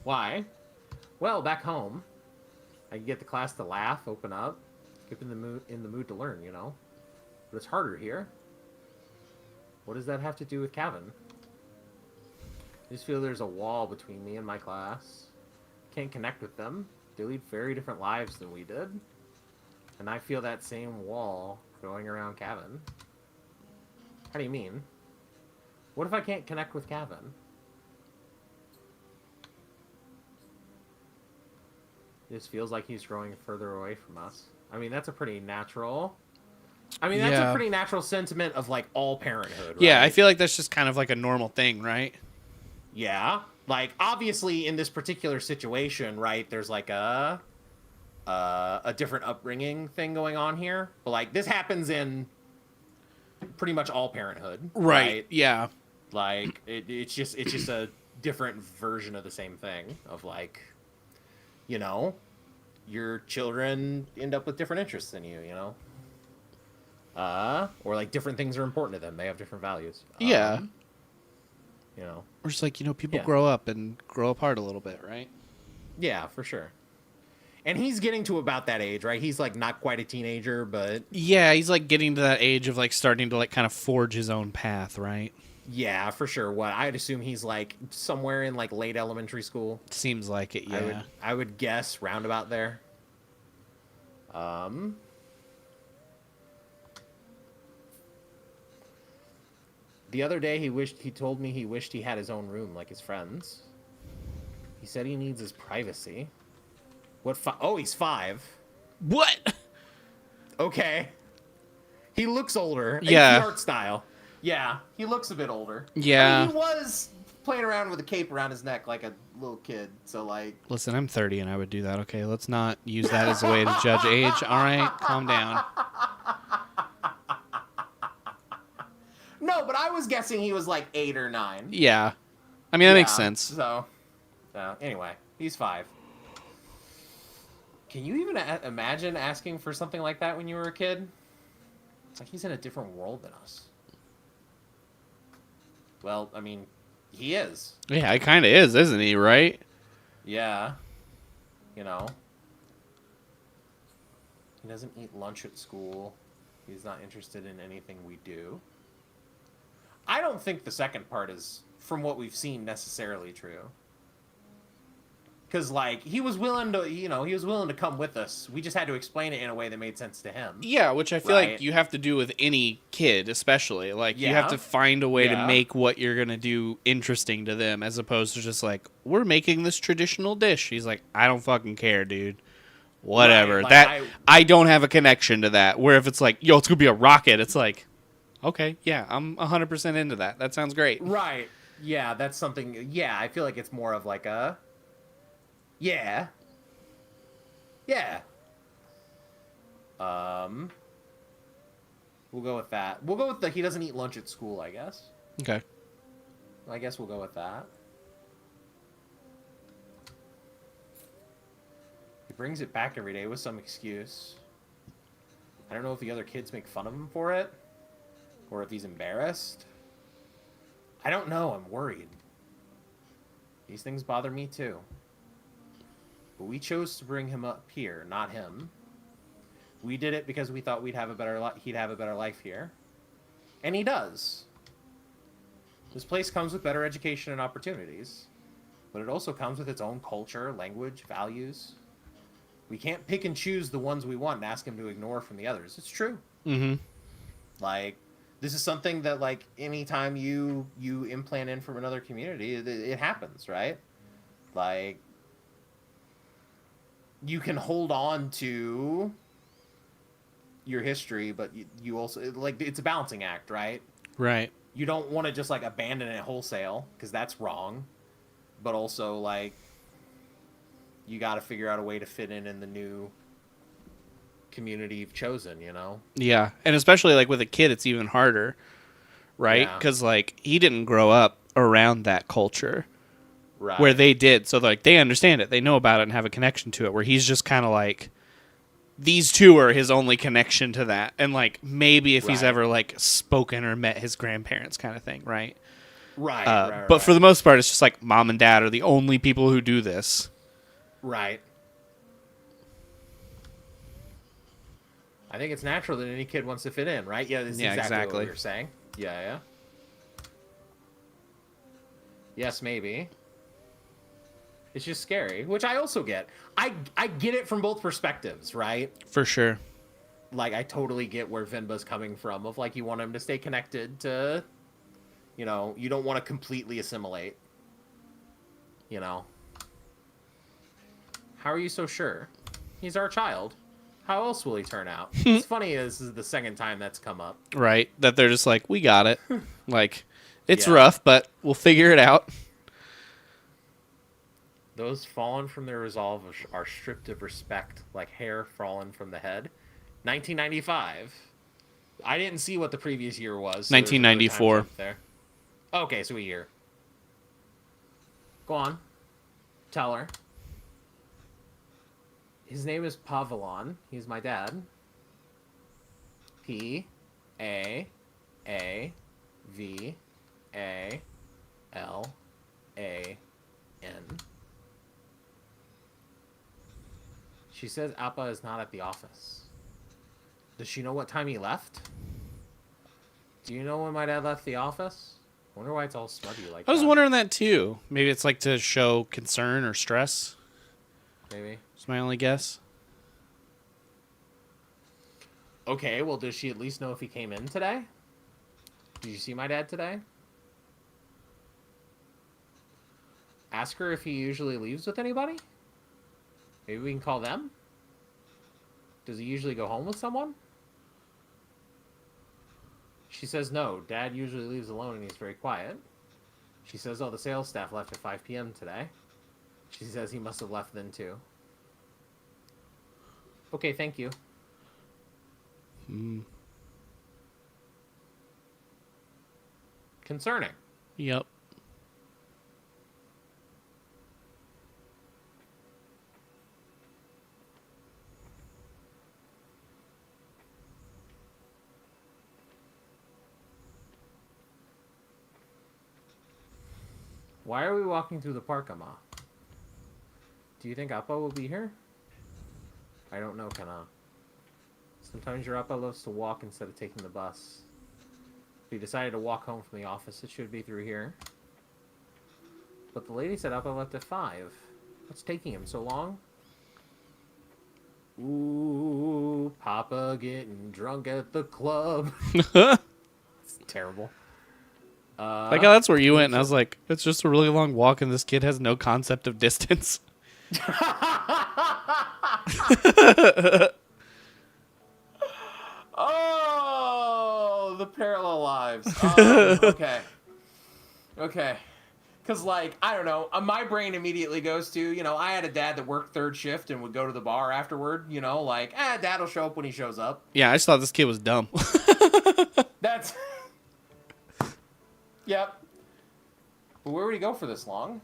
Why? Well, back home, I can get the class to laugh, open up, get in the mood to learn, you know? But it's harder here. What does that have to do with Kevin? I just feel there's a wall between me and my class. Can't connect with them. They lead very different lives than we did. And I feel that same wall going around Kevin. How do you mean? What if I can't connect with Kevin? It just feels like he's growing further away from us. I mean, that's a pretty natural... that's a pretty natural sentiment of, like, all parenthood, right? Yeah, I feel like that's just kind of like a normal thing, right? Yeah. Like, obviously, in this particular situation, right, there's, like, a different upbringing thing going on here. But, like, this happens in pretty much all parenthood. Right? Yeah. Like, it's just a different version of the same thing. Of, like, you know, your children end up with different interests than you know? Or, like, different things are important to them. They have different values. Yeah. You know? Or just like, people grow up and grow apart a little bit, right? Yeah, for sure. And he's getting to about that age, right? He's, like, not quite a teenager, but... Yeah, he's, like, getting to that age of, like, starting to, like, kind of forge his own path, right? Yeah, for sure. I'd assume he's, like, somewhere in, like, late elementary school. Seems like it, yeah. I would guess roundabout there. The other day, he told me he wished he had his own room like his friends. He said he needs his privacy. What? Oh, he's 5. What? Okay. He looks older. Yeah. The art style. Yeah, he looks a bit older. Yeah. I mean, he was playing around with a cape around his neck like a little kid. So, like... Listen, I'm 30 and I would do that, okay? Let's not use that as a way to judge age. All right? Calm down. No, but I was guessing he was like 8 or 9. Yeah. I mean, that makes sense. So, anyway, he's 5. Can you even imagine asking for something like that when you were a kid? It's like he's in a different world than us. Well, I mean, he is. Yeah, he kind of is, isn't he, right? Yeah. You know. He doesn't eat lunch at school. He's not interested in anything we do. I don't think the second part is, from what we've seen, necessarily true. Because, like, he was willing to come with us. We just had to explain it in a way that made sense to him. Yeah, which I feel like you have to do with any kid, especially. Like, you have to find a way to make what you're going to do interesting to them, as opposed to just like, we're making this traditional dish. He's like, I don't fucking care, dude. Whatever. Right, like, I don't have a connection to that. Where if it's like, yo, it's going to be a rocket, it's like, okay, yeah, I'm 100% into that. That sounds great. Right. Yeah, that's something... Yeah, I feel like it's more of like a... Yeah. Yeah. We'll go with that. We'll go with the he doesn't eat lunch at school, I guess. Okay. I guess we'll go with that. He brings it back every day with some excuse. I don't know if the other kids make fun of him for it, or if he's embarrassed. I don't know. I'm worried. These things bother me too. But we chose to bring him up here, not him. We did it because we thought he'd have a better life here. And he does. This place comes with better education and opportunities. But it also comes with its own culture, language, values. We can't pick and choose the ones we want and ask him to ignore from the others. It's true. Mm-hmm. Like, this is something that, like, anytime you implant in from another community, it happens, right? Like, you can hold on to your history, but you also, like, it's a balancing act, right? Right. You don't want to just, like, abandon it wholesale, because that's wrong. But also, like, you got to figure out a way to fit in the new community you've chosen, you know? Yeah, and especially, like, with a kid, it's even harder, right? Because, like, he didn't grow up around that culture. Right. Where they did. So, like, they understand it. They know about it and have a connection to it. Where he's just kind of like, these two are his only connection to that. And, like, maybe if he's ever, like, spoken or met his grandparents kind of thing, right? Right. But for the most part, it's just like mom and dad are the only people who do this. Right. I think it's natural that any kid wants to fit in, right? Yeah, this is exactly what you're saying. Yeah. Yes, maybe. It's just scary, which I also get. I get it from both perspectives, right? For sure. Like, I totally get where Venba's coming from, of, like, you want him to stay connected to, you know, you don't want to completely assimilate, you know? How are you so sure? He's our child. How else will he turn out? It's funny, this is the second time that's come up. Right, that they're just like, we got it. Like, it's rough, but we'll figure it out. Those fallen from their resolve are stripped of respect, like hair fallen from the head. 1995. I didn't see what the previous year was. So 1994. There. Okay, so a year. Go on. Tell her. His name is Pavilon. He's my dad. P-A-A-V-A-L-A-N. She says Appa is not at the office. Does she know what time he left? Do you know when my dad left the office? I wonder why it's all smudgy like that. I was wondering that too. Maybe it's like to show concern or stress. Maybe. That's my only guess. Okay, well, does she at least know if he came in today? Did you see my dad today? Ask her if he usually leaves with anybody? Maybe we can call them? Does he usually go home with someone? She says no. Dad usually leaves alone and he's very quiet. She says, oh, the sales staff left at 5 p.m. today. She says he must have left then too. Okay, thank you. Concerning. Yep. Why are we walking through the park, Amma? Do you think Appa will be here? I don't know, Kana. Sometimes your Appa loves to walk instead of taking the bus. If he decided to walk home from the office, it should be through here. But the lady said Appa left at 5. What's taking him so long? Ooh, Papa getting drunk at the club. It's terrible. Like how that's where you went, and I was like, it's just a really long walk, and this kid has no concept of distance. Oh, the parallel lives. Okay. Because, like, I don't know, my brain immediately goes to, you know, I had a dad that worked third shift and would go to the bar afterward, you know, like, dad will show up when he shows up. Yeah, I just thought this kid was dumb. That's... Yep. But where would he go for this long?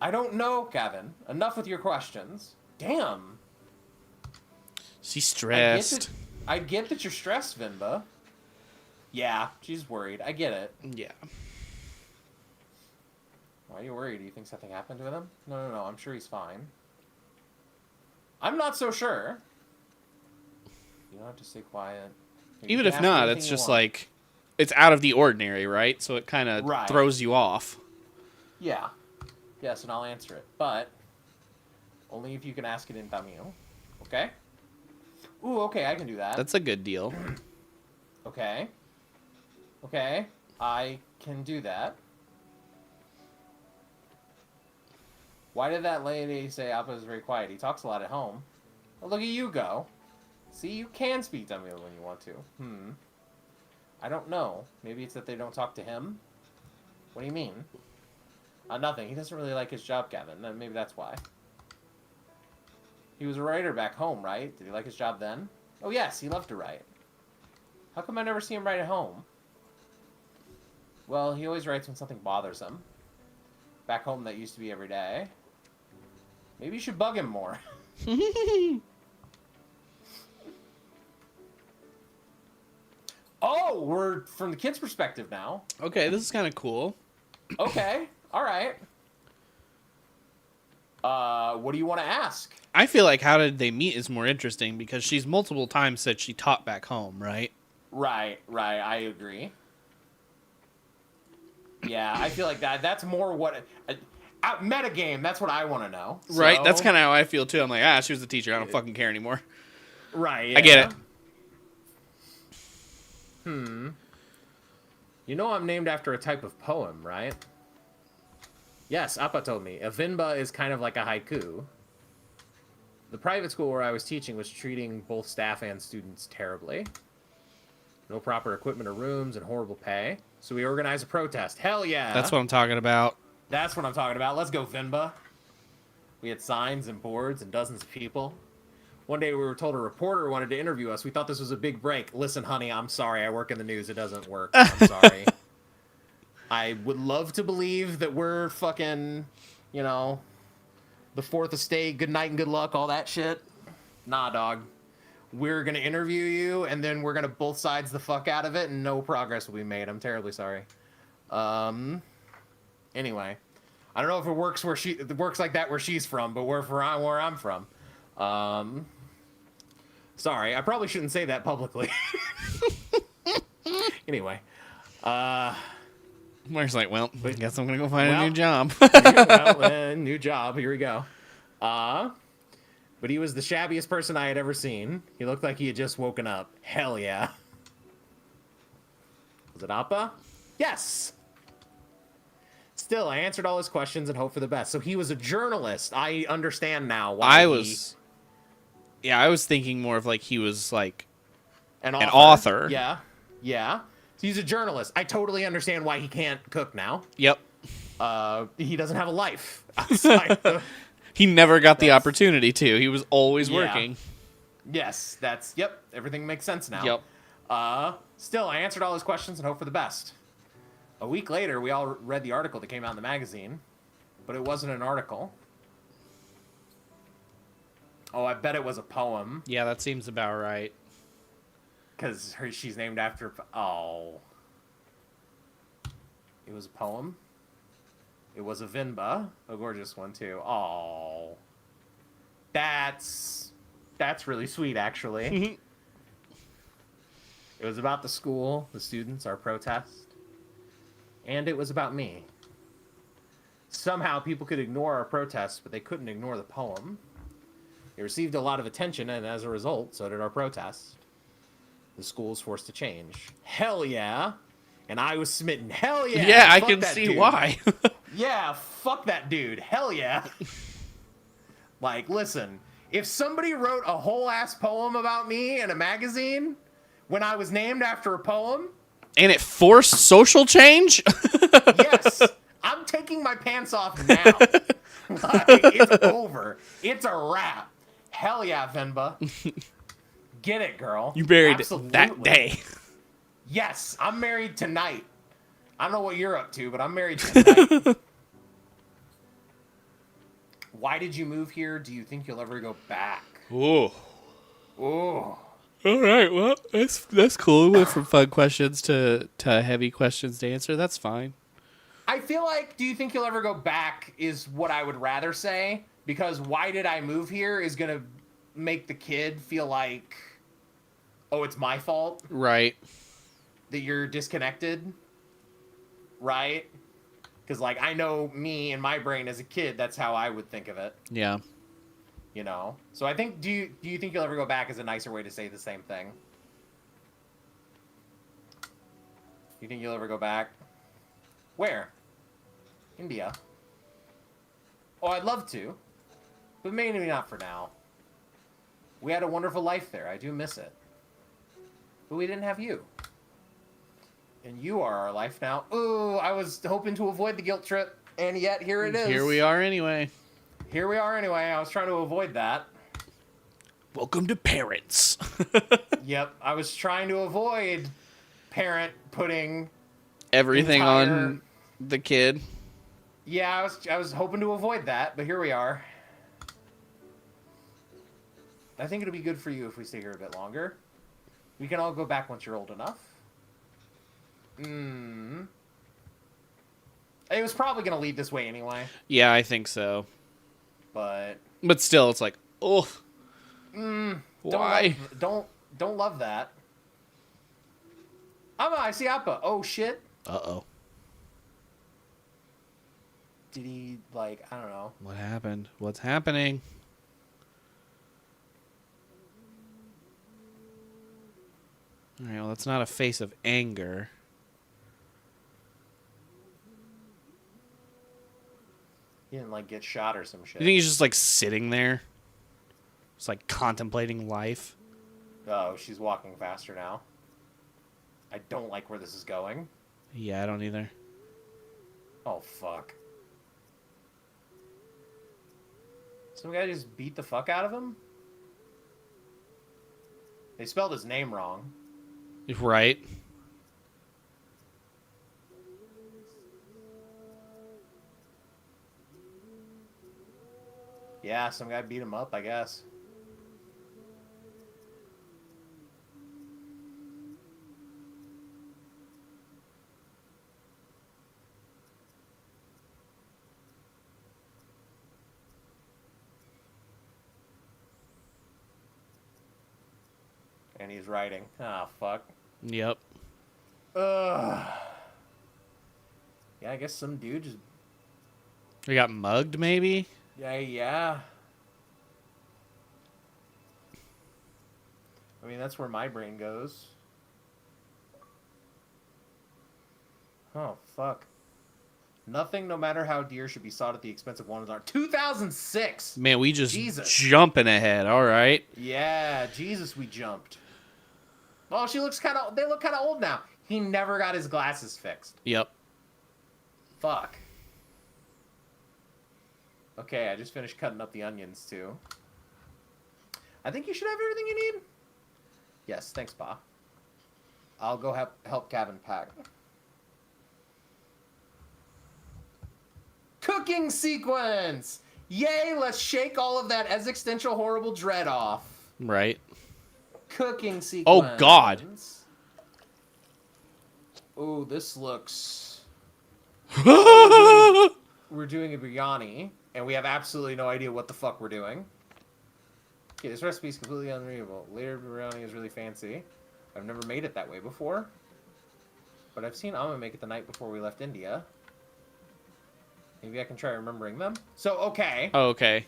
I don't know, Kevin. Enough with your questions. Damn. She's stressed. I get that you're stressed, Venba. Yeah, she's worried. I get it. Yeah. Why are you worried? Do you think something happened to him? No. I'm sure he's fine. I'm not so sure. You don't have to stay quiet. Even if not, it's just like... It's out of the ordinary, right? So it kind of throws you off. Yeah. Yes, and I'll answer it. But only if you can ask it in Tamil. Okay? Ooh, okay, I can do that. That's a good deal. Okay. I can do that. Why did that lady say Appa is very quiet? He talks a lot at home. Well, look at you go. See, you can speak Tamil when you want to. I don't know. Maybe it's that they don't talk to him? What do you mean? Nothing. He doesn't really like his job, Gavin. Maybe that's why. He was a writer back home, right? Did he like his job then? Oh, yes, he loved to write. How come I never see him write at home? Well, he always writes when something bothers him. Back home, that used to be every day. Maybe you should bug him more. Oh, we're from the kid's perspective now. Okay, this is kind of cool. Okay, all right. What do you want to ask? I feel like how did they meet is more interesting because she's multiple times said she taught back home, right? Right, I agree. Yeah, I feel like that's more what... metagame, that's what I want to know. Right, So, that's kind of how I feel too. I'm like, she was the teacher. I don't fucking care anymore. Right, yeah. I get it. You know I'm named after a type of poem, right? Yes, Appa told me. A Venba is kind of like a haiku. The private school where I was teaching was treating both staff and students terribly. No proper equipment or rooms and horrible pay. So we organized a protest. Hell yeah! That's what I'm talking about. That's what I'm talking about. Let's go, Venba. We had signs and boards and dozens of people. One day we were told a reporter wanted to interview us. We thought this was a big break. Listen, honey, I'm sorry. I work in the news. It doesn't work. I'm sorry. I would love to believe that we're fucking, the fourth estate, good night and good luck, all that shit. Nah, dog. We're going to interview you, and then we're going to both sides the fuck out of it, and no progress will be made. I'm terribly sorry. Anyway. I don't know if it works like that where she's from, but where I'm from. Sorry, I probably shouldn't say that publicly. Anyway. Mark's like, well, I guess I'm going to go find a new job. New job. Here we go. But he was the shabbiest person I had ever seen. He looked like he had just woken up. Hell yeah. Was it Appa? Yes! Still, I answered all his questions and hoped for the best. So he was a journalist. I understand now why I was thinking more of like he was like an author. Yeah. So he's a journalist. I totally understand why he can't cook now. Yep. He doesn't have a life outside of... He never got the opportunity to. He was always working. Yes, everything makes sense now. Yep. Still, I answered all his questions and hoped for the best. A week later, we all read the article that came out in the magazine, but it wasn't an article. Oh, I bet it was a poem. Yeah, that seems about right. Because she's named after... Oh. It was a poem. It was a Venba. A gorgeous one, too. Oh. That's really sweet, actually. It was about the school, the students, our protest. And it was about me. Somehow people could ignore our protest, but they couldn't ignore the poem. It received a lot of attention, and as a result, so did our protest. The school was forced to change. Hell yeah! And I was smitten. Hell yeah! Yeah, I can see why. Yeah, fuck that dude. Hell yeah. Like, listen, if somebody wrote a whole ass poem about me in a magazine when I was named after a poem... And it forced social change? Yes. I'm taking my pants off now. Like, it's over. It's a wrap. Hell yeah, Venba. Get it, girl. You married Absolutely. that day. Yes, I'm married tonight. I don't know what you're up to, but I'm married tonight. Why did you move here? Do you think you'll ever go back? Ooh. Ooh. All right, well, that's cool. We went from fun questions to heavy questions to answer. That's fine. I feel like, do you think you'll ever go back is what I would rather say. Because why did I move here is going to make the kid feel like, oh, it's my fault. Right. That you're disconnected. Right? Because, like, I know me and my brain as a kid, that's how I would think of it. Yeah. You know? So I think, do you think you'll ever go back is a nicer way to say the same thing? You think you'll ever go back? Where? India. Oh, I'd love to. But maybe not for now. We had a wonderful life there. I do miss it. But we didn't have you. And you are our life now. Ooh, I was hoping to avoid the guilt trip. And yet, here it is. Here we are anyway. Here we are anyway. I was trying to avoid that. Welcome to parents. Yep. I was trying to avoid parent putting everything on the kid. Yeah, I was hoping to avoid that, but here we are. I think it'll be good for you if we stay here a bit longer. We can all go back once you're old enough. It was probably going to lead this way anyway. Yeah, I think so. But still, it's like, oh, why? Don't love that. I see Appa. Oh shit. Uh-oh. Did he, like, I don't know. What happened? What's happening? All right, well, that's not a face of anger. He didn't, like, get shot or some shit. You think he's just, like, sitting there? Just, like, contemplating life? Oh, she's walking faster now. I don't like where this is going. Yeah, I don't either. Oh, fuck. Some guy just beat the fuck out of him? They spelled his name wrong. Right. Yeah, some guy beat him up, I guess. And he's writing. Ah, fuck. Yep. Ugh. Yeah, I guess some dude just... We got mugged, maybe? Yeah. I mean, that's where my brain goes. Oh, fuck. Nothing, no matter how dear, should be sought at the expense of one's art. 2006! Man, we just Jesus. jumping ahead. All right. Yeah, Jesus, we jumped. Well, they look kind of old now. He never got his glasses fixed. Yep. Fuck. Okay, I just finished cutting up the onions, too. I think you should have everything you need. Yes, thanks, Pa. I'll go help Gavin pack. Cooking sequence! Yay, let's shake all of that existential horrible dread off. Right. Cooking sequence. Oh, God. Oh, this looks... We're doing a biryani, and we have absolutely no idea what the fuck we're doing. Okay, this recipe is completely unreadable. Layered biryani is really fancy. I've never made it that way before. But I've seen Amma make it the night before we left India. Maybe I can try remembering them. So, okay. Oh, okay.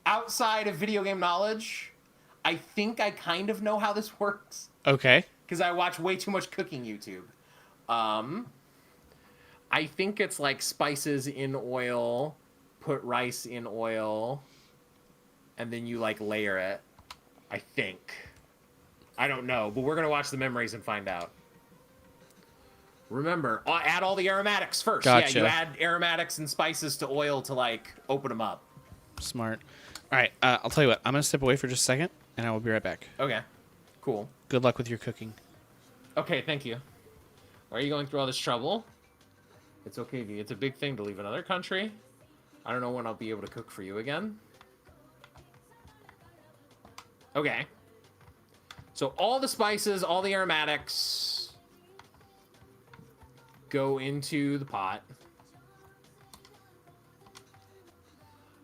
Outside of video game knowledge, I think I kind of know how this works. Okay. Because I watch way too much cooking YouTube. I think it's like spices in oil, put rice in oil, and then you like layer it. I think. I don't know, but we're going to watch the memories and find out. Remember, add all the aromatics first. Gotcha. Yeah, you add aromatics and spices to oil to like open them up. Smart. All right, I'll tell you what. I'm going to step away for just a second, and I will be right back. Okay, cool. Good luck with your cooking. Okay, thank you. Why are you going through all this trouble? It's okay, V. It's a big thing to leave another country. I don't know when I'll be able to cook for you again. Okay. So all the spices, all the aromatics go into the pot.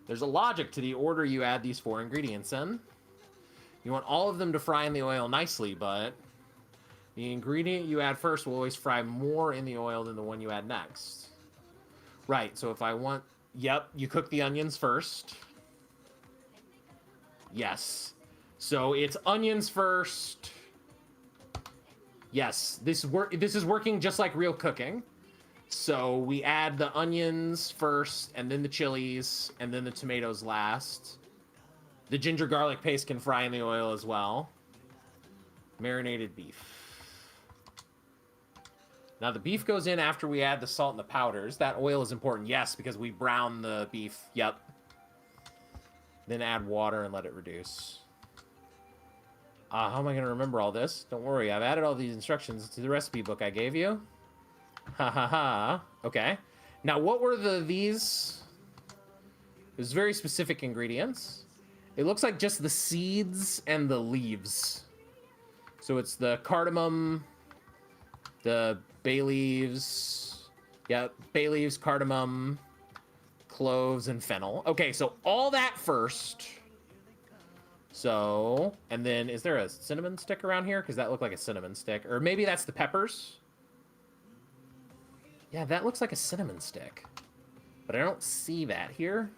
There's a logic to the order you add these 4 ingredients in. You want all of them to fry in the oil nicely, but the ingredient you add first will always fry more in the oil than the one you add next. Right, so if I want... Yep, you cook the onions first. Yes. So it's onions first. Yes, this is working just like real cooking. So we add the onions first, and then the chilies, and then the tomatoes last. The ginger garlic paste can fry in the oil as well. Marinated beef. Now the beef goes in after we add the salt and the powders. That oil is important, yes, because we brown the beef. Yep. Then add water and let it reduce. How am I going to remember all this? Don't worry, I've added all these instructions to the recipe book I gave you. Ha ha ha. Okay. Now, what were these? There's very specific ingredients. It looks like just the seeds and the leaves. So it's the cardamom, The bay leaves. Yep, bay leaves, cardamom, cloves, and fennel. Okay, so all that first. So, and then is there a cinnamon stick around here? Because that looked like a cinnamon stick. Or maybe that's the peppers. Yeah, that looks like a cinnamon stick. But I don't see that here.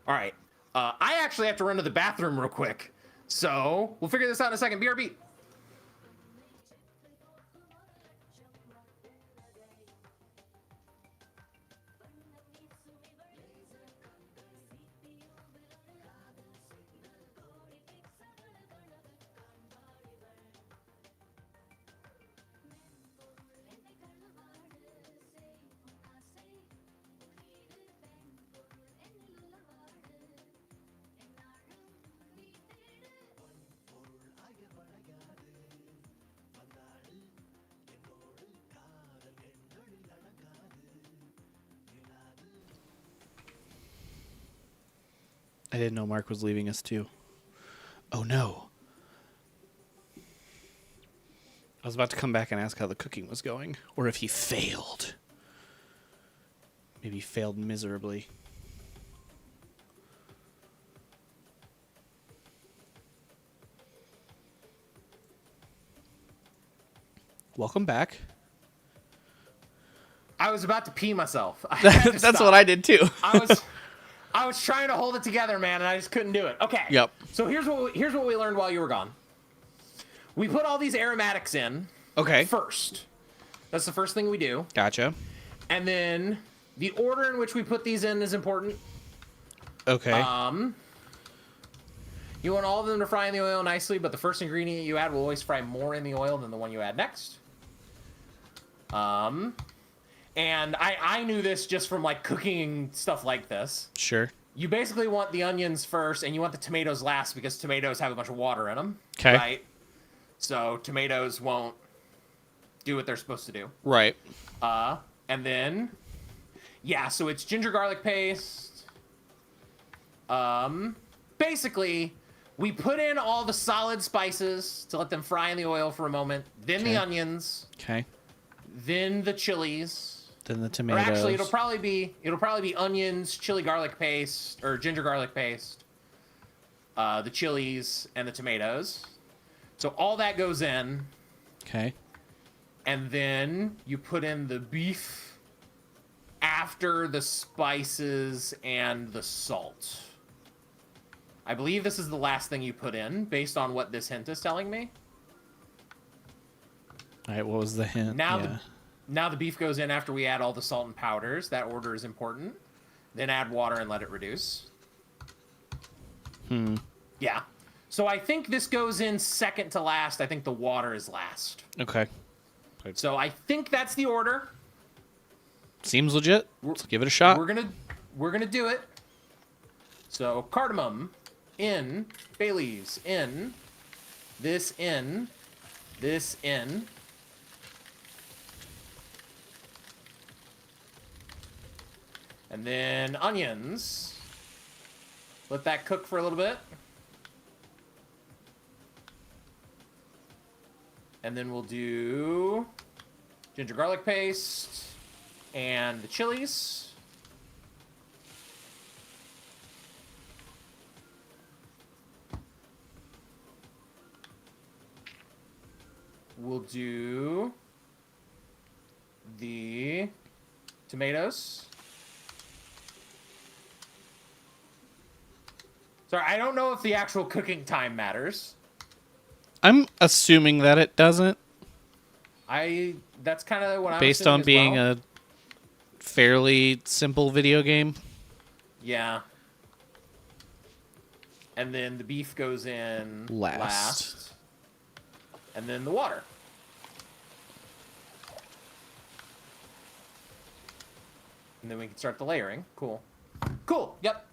All right. I actually have to run to the bathroom real quick. So, we'll figure this out in a second. BRB. I didn't know Mark was leaving us too. Oh no. I was about to come back and ask how the cooking was going, or if he failed. Maybe he failed miserably. Welcome back. I was about to pee myself. That's what I did too. I was trying to hold it together, man, and I just couldn't do it. Okay. Yep. So here's what we learned while you were gone. We put all these aromatics in. Okay. First. That's the first thing we do. Gotcha. And then the order in which we put these in is important. Okay. You want all of them to fry in the oil nicely, but the first ingredient you add will always fry more in the oil than the one you add next. And I knew this just from like cooking stuff like this. Sure. You basically want the onions first, and you want the tomatoes last because tomatoes have a bunch of water in them. Okay. Right? So tomatoes won't do what they're supposed to do. Right. And then, yeah, so it's ginger garlic paste. Basically, we put in all the solid spices to let them fry in the oil for a moment. Then the onions. Okay. Then the chilies. Then the tomatoes. Or actually, it'll probably be onions, chili garlic paste, or ginger garlic paste, the chilies, and the tomatoes. So all that goes in. Okay. And then you put in the beef after the spices and the salt. I believe this is the last thing you put in, based on what this hint is telling me. All right, what was the hint? Now the beef goes in after we add all the salt and powders. That order is important. Then add water and let it reduce. Yeah. So I think this goes in second to last. I think the water is last. Okay. So I think that's the order. Seems legit. Let's give it a shot. We're gonna do it. So cardamom in, bay leaves in, this in, this in. And then onions. Let that cook for a little bit. And then we'll do ginger garlic paste and the chilies. We'll do the tomatoes. Sorry, I don't know if the actual cooking time matters. I'm assuming that it doesn't. That's kind of what I'm based on being a fairly simple video game. Yeah. And then the beef goes in last. And then the water. And then we can start the layering. Cool. Cool. Yep.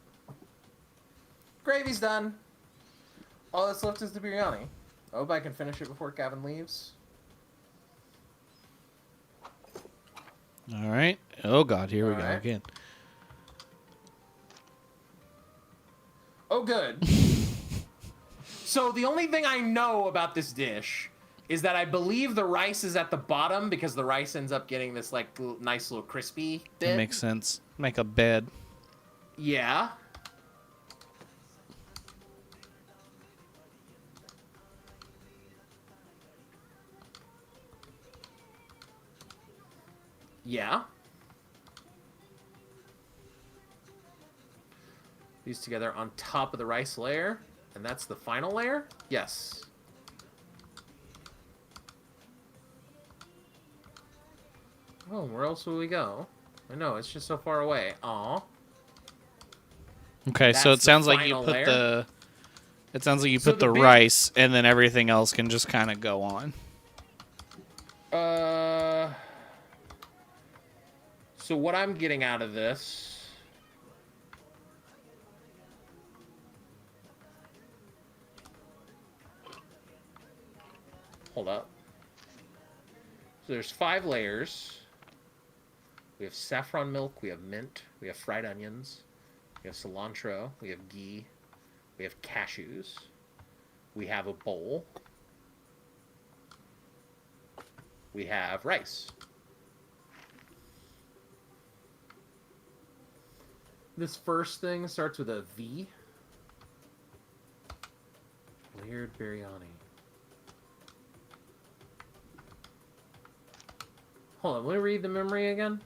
Gravy's done. All that's left is the biryani. I hope I can finish it before Gavin leaves. All right. Oh, God. Here we go again. Oh, good. So the only thing I know about this dish is that I believe the rice is at the bottom because the rice ends up getting this like nice little crispy bit. That makes sense. Make a bed. Yeah. Yeah. These together on top of the rice layer. And that's the final layer? Yes. Oh, where else will we go? I know, it's just so far away. Aw. Okay, so That's it the sounds like you final put layer? the... It sounds like you So put the the big- rice, and then everything else can just kind of go on. So what I'm getting out of this... Hold up. So there's 5 layers. We have saffron milk, we have mint, we have fried onions, we have cilantro, we have ghee, we have cashews, we have a bowl, we have rice. This first thing starts with a V. Layered biryani. Hold on, let me read the memory again.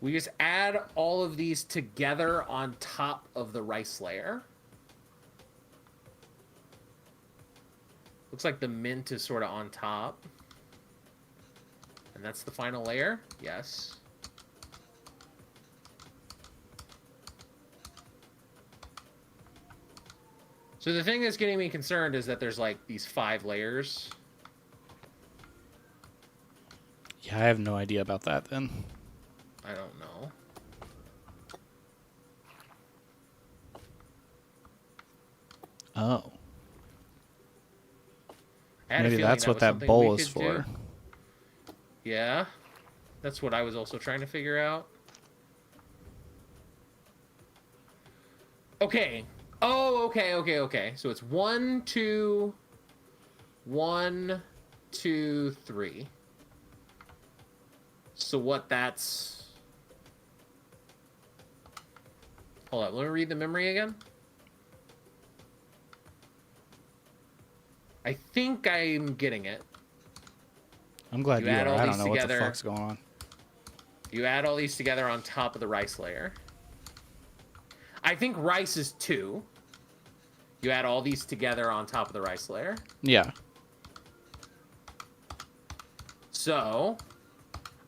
We just add all of these together on top of the rice layer. Looks like the mint is sort of on top. And that's the final layer? Yes. So the thing that's getting me concerned is that there's like these 5 layers. Yeah, I have no idea about that then. I don't know. Oh. I had a Maybe feeling that's what was that something bowl we is could for. do. Yeah. That's what I was also trying to figure out. Okay. Oh, okay. So it's 1, 2, 1, 2, 3. So what that's... Hold on, let me read the memory again. I think I'm getting it. I'm glad you add are. all I don't these know what the together. fuck's going on. You add all these together on top of the rice layer. I think rice is 2. You add all these together on top of the rice layer. Yeah. So,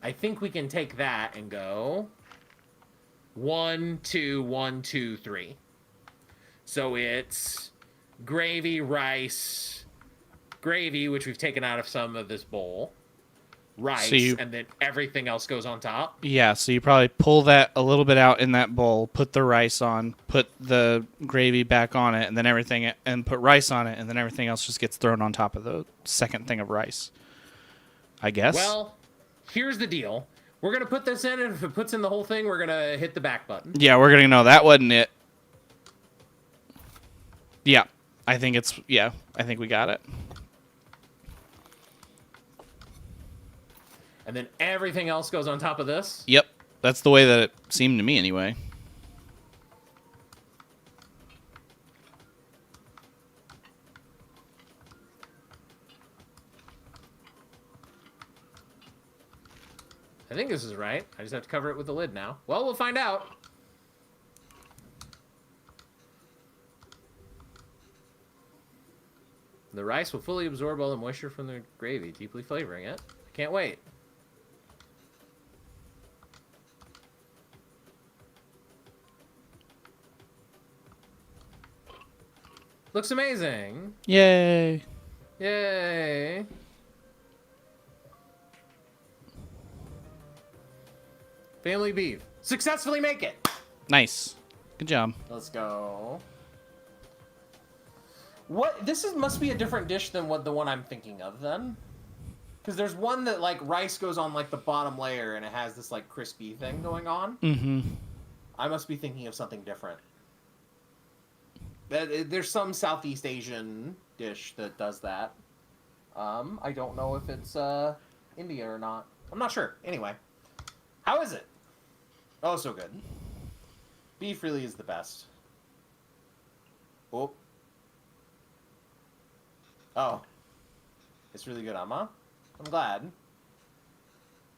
I think we can take that and go 1, 2, 1, 2, 3. So it's gravy, rice, gravy, which we've taken out of some of this bowl, rice, So and then everything else goes on top. Yeah, so you probably pull that a little bit out in that bowl, put the rice on, put the gravy back on it, and then everything, and put rice on it, and then everything else just gets thrown on top of the second thing of rice. I guess. Well, here's the deal. We're going to put this in, and if it puts in the whole thing, we're going to hit the back button. Yeah, we're gonna know that wasn't it. Yeah, I think it's, yeah, I think we got it. And then everything else goes on top of this? Yep, that's the way that it seemed to me anyway. I think this is right. I just have to cover it with the lid now. Well, we'll find out. The rice will fully absorb all the moisture from the gravy, deeply flavoring it. I can't wait. Looks amazing. Yay. Yay. Family beef. Successfully make it. Nice. Good job. Let's go. What? This must be a different dish than what the one I'm thinking of then. Because there's one that like rice goes on like the bottom layer and it has this like crispy thing going on. Mm-hmm. I must be thinking of something different. There's some Southeast Asian dish that does that. I don't know if it's India or not. I'm not sure. Anyway, how is it? Oh, so good. Beef really is the best. Oh. Oh. It's really good, Amma. I'm glad.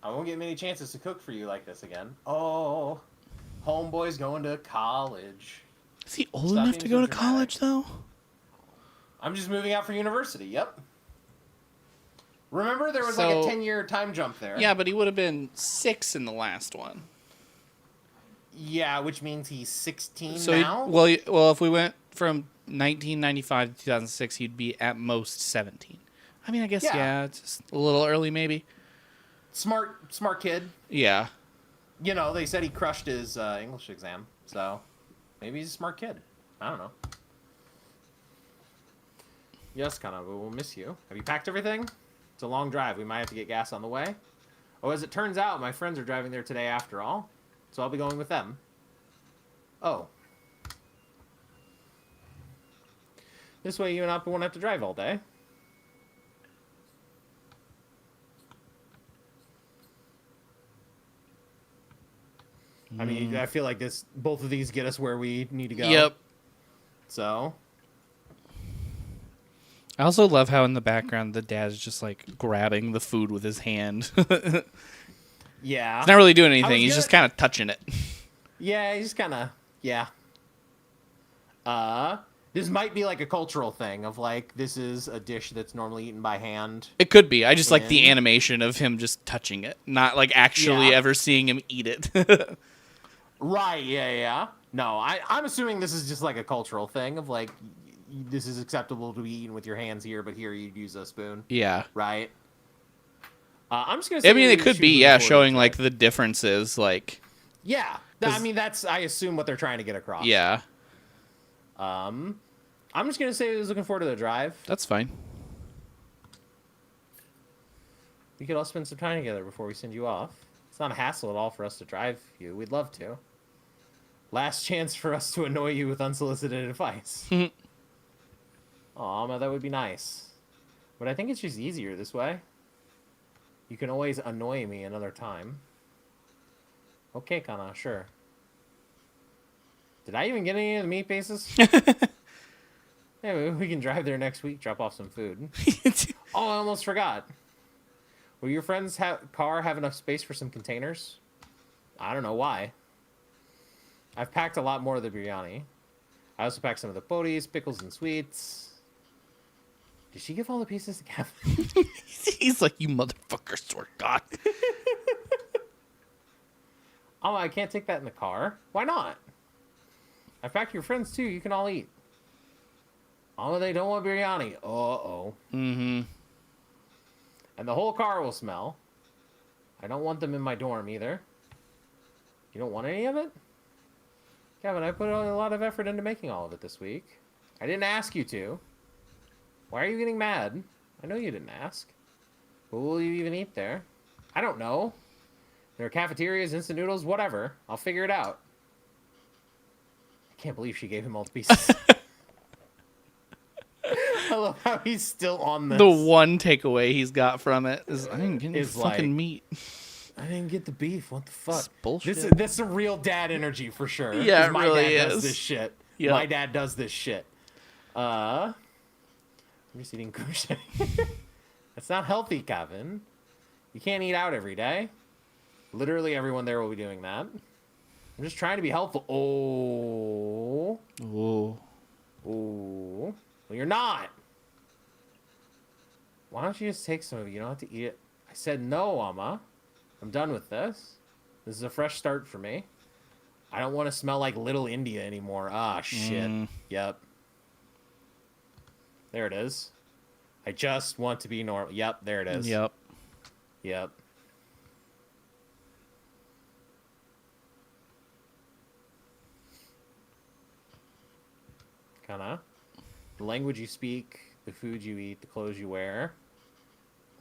I won't get many chances to cook for you like this again. Oh. Homeboy's going to college. Is he old Stop enough being to so go to dramatic. college, though? I'm just moving out for university. Yep. Remember, there was like a 10-year time jump there. Yeah, but he would have been 6 in the last one. Yeah, which means he's 16 So now? well, if we went from 1995 to 2006, he'd be at most 17. I mean, I guess, yeah it's just a little early, maybe. Smart kid. Yeah. You know, they said he crushed his English exam, so maybe he's a smart kid. I don't know. Yes, Kana, we'll miss you. Have you packed everything? It's a long drive. We might have to get gas on the way. Oh, as it turns out, my friends are driving there today after all, so I'll be going with them. Oh. This way you and Appa won't have to drive all day. I mean, I feel like both of these get us where we need to go. Yep. So. I also love how in the background the dad's just like grabbing the food with his hand. Yeah. He's not really doing anything. He's just kind of touching it. Yeah, he's kind of, yeah. This might be like a cultural thing of like, this is a dish that's normally eaten by hand. It could be. I just like the animation of him just touching it, not like actually ever seeing him eat it. Right, yeah. No, I'm assuming this is just like a cultural thing of like, this is acceptable to be eaten with your hands here, but here you'd use a spoon. Yeah. Right? I'm just going to say... I mean, it could be, showing like the differences, like... Yeah. I mean, that's, I assume, what they're trying to get across. Yeah. I'm just going to say I was looking forward to the drive. That's fine. We could all spend some time together before we send you off. It's not a hassle at all for us to drive you. We'd love to. Last chance for us to annoy you with unsolicited advice. Aw, that would be nice. But I think it's just easier this way. You can always annoy me another time. Okay, Kana, sure. Did I even get any of the meat bases? Yeah, we can drive there next week, drop off some food. Oh, I almost forgot. Will your friend's car have enough space for some containers? I don't know why. I've packed a lot more of the biryani. I also packed some of the bodis, pickles, and sweets. Did she give all the pieces to Kevin? He's like, you motherfucker, swear God. Oh, I can't take that in the car. Why not? I packed your friends too. You can all eat. Oh, they don't want biryani. Uh-oh. Mm-hmm. And the whole car will smell. I don't want them in my dorm either. You don't want any of it? Kevin, I put a lot of effort into making all of it this week. I didn't ask you to. Why are you getting mad? I know you didn't ask. What will you even eat there? I don't know. There are cafeterias, instant noodles, whatever. I'll figure it out. I can't believe she gave him all the pieces. I love how he's still on this. The one takeaway he's got from it is, I didn't get any fucking meat. I didn't get the beef. What the fuck? It's bullshit. This is a real dad energy for sure. Yeah, it my really dad is. does this shit. Yep. My dad does this shit. I'm just eating kushi. That's not healthy, Kevin. You can't eat out every day. Literally everyone there will be doing that. I'm just trying to be helpful. Oh. Ooh. Ooh. Well, you're not. Why don't you just take some of it? You don't have to eat it. I said no, Amma. I'm done with this. This is a fresh start for me. I don't want to smell like Little India anymore. Ah, shit. Yep. There it is. I just want to be normal. Yep, there it is. Yep. Yep. Kinda. The language you speak, the food you eat, the clothes you wear.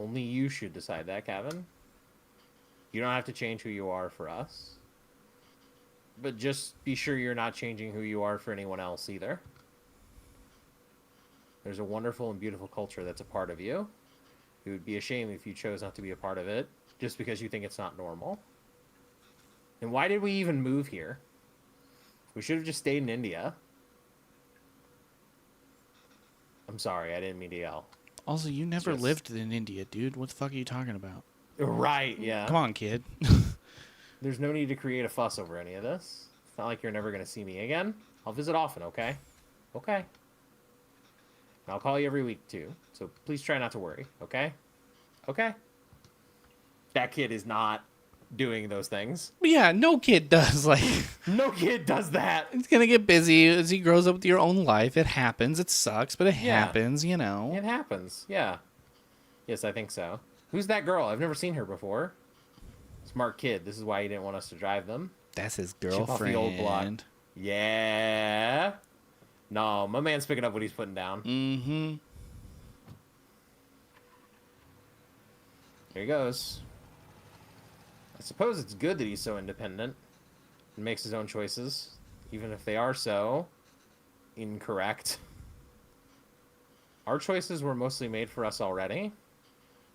Only you should decide that, Kevin. You don't have to change who you are for us. But just be sure you're not changing who you are for anyone else either. There's a wonderful and beautiful culture that's a part of you. It would be a shame if you chose not to be a part of it just because you think it's not normal. And why did we even move here? We should have just stayed in India. I'm sorry, I didn't mean to yell. Also, you never lived in India, dude. What the fuck are you talking about? Right, yeah. Come on, kid. There's no need to create a fuss over any of this. It's not like you're never going to see me again. I'll visit often, okay? Okay. And I'll call you every week, too. So please try not to worry, okay? Okay? That kid is not doing those things. Yeah, no kid does. Like, no kid does that. It's gonna get busy as he grows up with your own life. It happens. It sucks, but it happens, you know. It happens, yeah. Yes, I think so. Who's that girl? I've never seen her before. Smart kid. This is why he didn't want us to drive them. That's his Chip off girlfriend. the old block. Yeah. No, my man's picking up what he's putting down. Mm-hmm. Here he goes. I suppose it's good that he's so independent and makes his own choices, even if they are so incorrect. Our choices were mostly made for us already.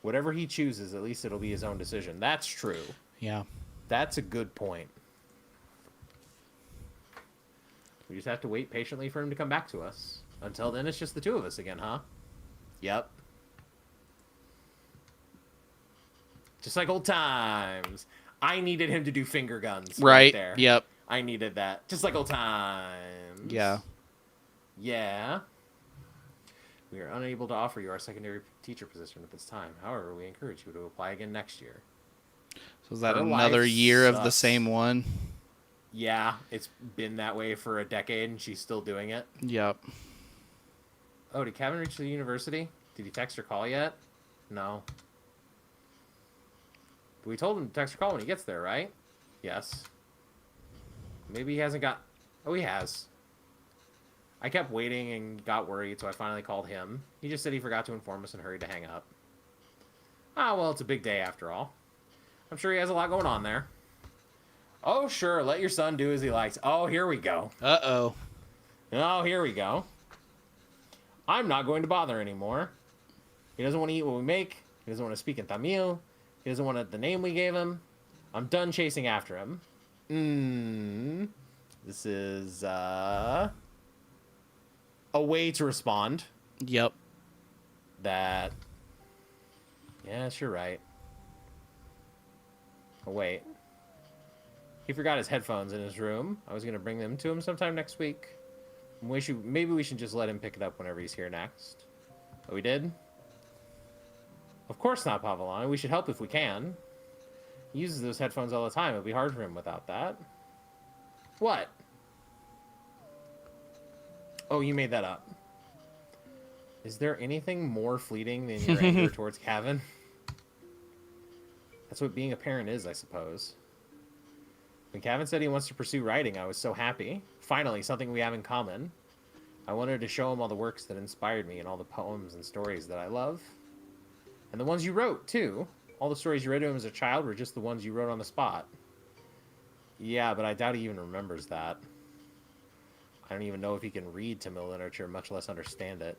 Whatever he chooses, at least it'll be his own decision. That's true. Yeah. That's a good point. We just have to wait patiently for him to come back to us. Until then, it's just the two of us again, huh? Yep. Just like old times. I needed him to do finger guns. Right there. Yep. I needed that. Just like old times. Yeah. Yeah. We are unable to offer you our secondary teacher position at this time. However, we encourage you to apply again next year. So is that Her another life year of the sucks. same one? Yeah, it's been that way for a decade, and she's still doing it. Yep. Oh, did Kevin reach the university? Did he text or call yet? No. We told him to text or call when he gets there, right? Yes. Maybe he hasn't got... Oh, he has. I kept waiting and got worried, so I finally called him. He just said he forgot to inform us and hurried to hang up. Ah, well, it's a big day after all. I'm sure he has a lot going on there. Oh, sure, let your son do as he likes. Oh, here we go. Uh-oh. Oh, here we go. I'm not going to bother anymore. He doesn't want to eat what we make. He doesn't want to speak in Tamil. He doesn't want the name we gave him. I'm done chasing after him. This is, a way to respond. Yep. That... Yes, you're right. Oh, wait. He forgot his headphones in his room. I was going to bring them to him sometime next week. Maybe we should just let him pick it up whenever he's here next. Oh, we did? Of course not, Pavelon. We should help if we can. He uses those headphones all the time. It'll be hard for him without that. What? Oh, you made that up. Is there anything more fleeting than your anger towards Kevin? That's what being a parent is, I suppose. When Kevin said he wants to pursue writing, I was so happy. Finally, something we have in common. I wanted to show him all the works that inspired me and all the poems and stories that I love. And the ones you wrote, too. All the stories you read to him as a child were just the ones you wrote on the spot. Yeah, but I doubt he even remembers that. I don't even know if he can read Tamil literature, much less understand it.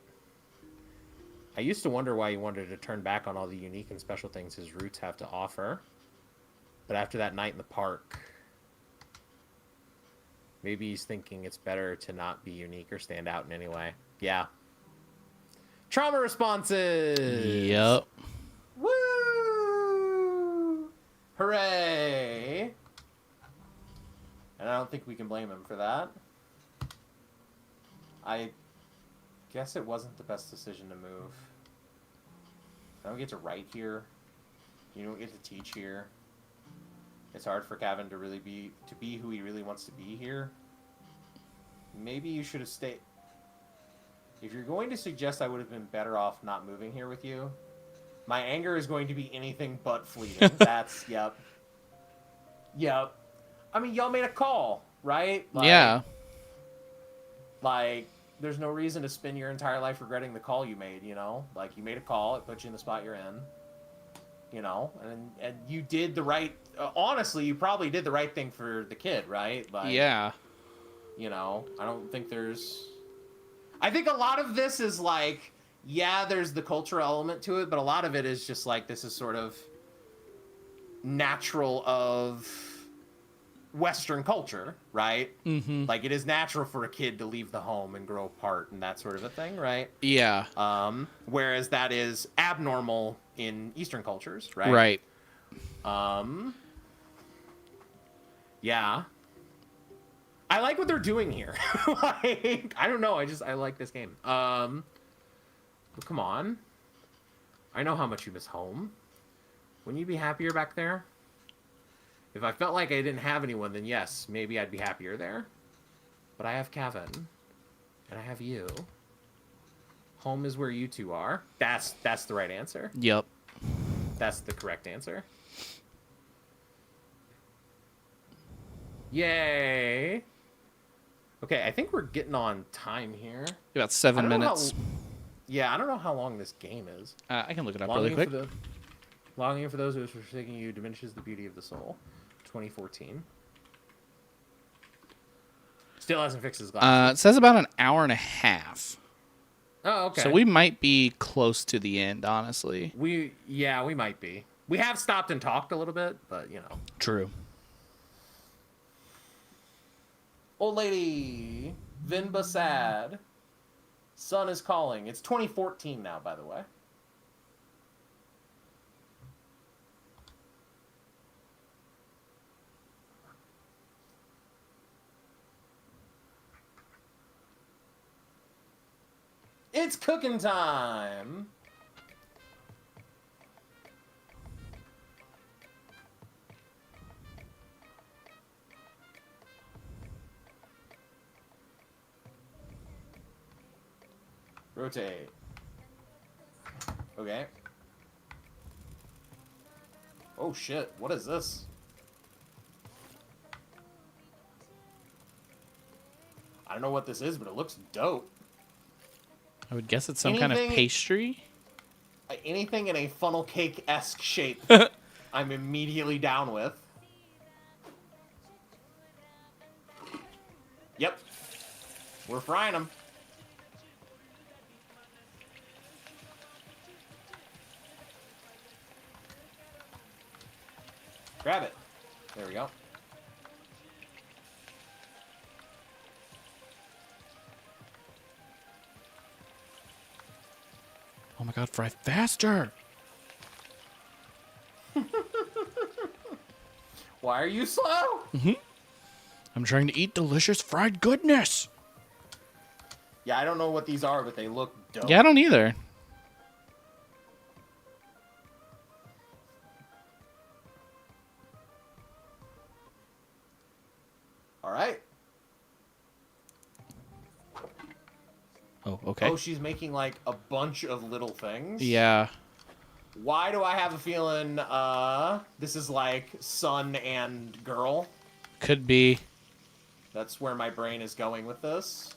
I used to wonder why he wanted to turn back on all the unique and special things his roots have to offer. But after that night in the park, maybe he's thinking it's better to not be unique or stand out in any way. Yeah. Trauma responses! Yep. Woo! Hooray! And I don't think we can blame him for that. I guess it wasn't the best decision to move. I don't get to write here. You don't get to teach here. It's hard for Kevin to really be who he really wants to be here. Maybe you should have stayed. If you're going to suggest I would have been better off not moving here with you, my anger is going to be anything but fleeting. That's, yep. Yep. I mean, y'all made a call, right? Yeah. Like, there's no reason to spend your entire life regretting the call you made, you know? Like, you made a call, it put you in the spot you're in, you know? And you did the right... honestly, you probably did the right thing for the kid, right? Like, yeah. You know, I don't think there's... I think a lot of this is like, yeah, there's the cultural element to it, but a lot of it is just like this is sort of natural of Western culture, right? Mm-hmm. Like it is natural for a kid to leave the home and grow apart and that sort of a thing, right? Yeah. Whereas that is abnormal in Eastern cultures, right? Right. Yeah. I like what they're doing here. Like, I don't know. I like this game. But come on. I know how much you miss home. Wouldn't you be happier back there? If I felt like I didn't have anyone, then yes, maybe I'd be happier there. But I have Kevin. And I have you. Home is where you two are. That's the right answer. Yep. That's the correct answer. Yay. Okay, I think we're getting on time here. About 7 minutes. Yeah, I don't know how long this game is. I can look it up really quick. Longing for those who are forsaking you diminishes the beauty of the soul. 2014. Still hasn't fixed his glasses. It says about an hour and a half. Oh, okay. So we might be close to the end, honestly. We might be. We have stopped and talked a little bit, but you know. True. Old lady, Venba sad. Sun is calling. It's 2014 now, by the way. It's cooking time. Rotate. Okay. Oh shit, what is this? I don't know what this is, but it looks dope. I would guess it's some kind of pastry. Anything in a funnel cake-esque shape, I'm immediately down with. Yep. We're frying them. Grab it. There we go. Oh my god, fry faster! Why are you slow? I'm trying to eat delicious fried goodness! Yeah, I don't know what these are, but they look dope. Yeah, I don't either. All right. Oh, okay. Oh, she's making like a bunch of little things. Yeah. Why do I have a feeling this is like son and girl? Could be. That's where my brain is going with this.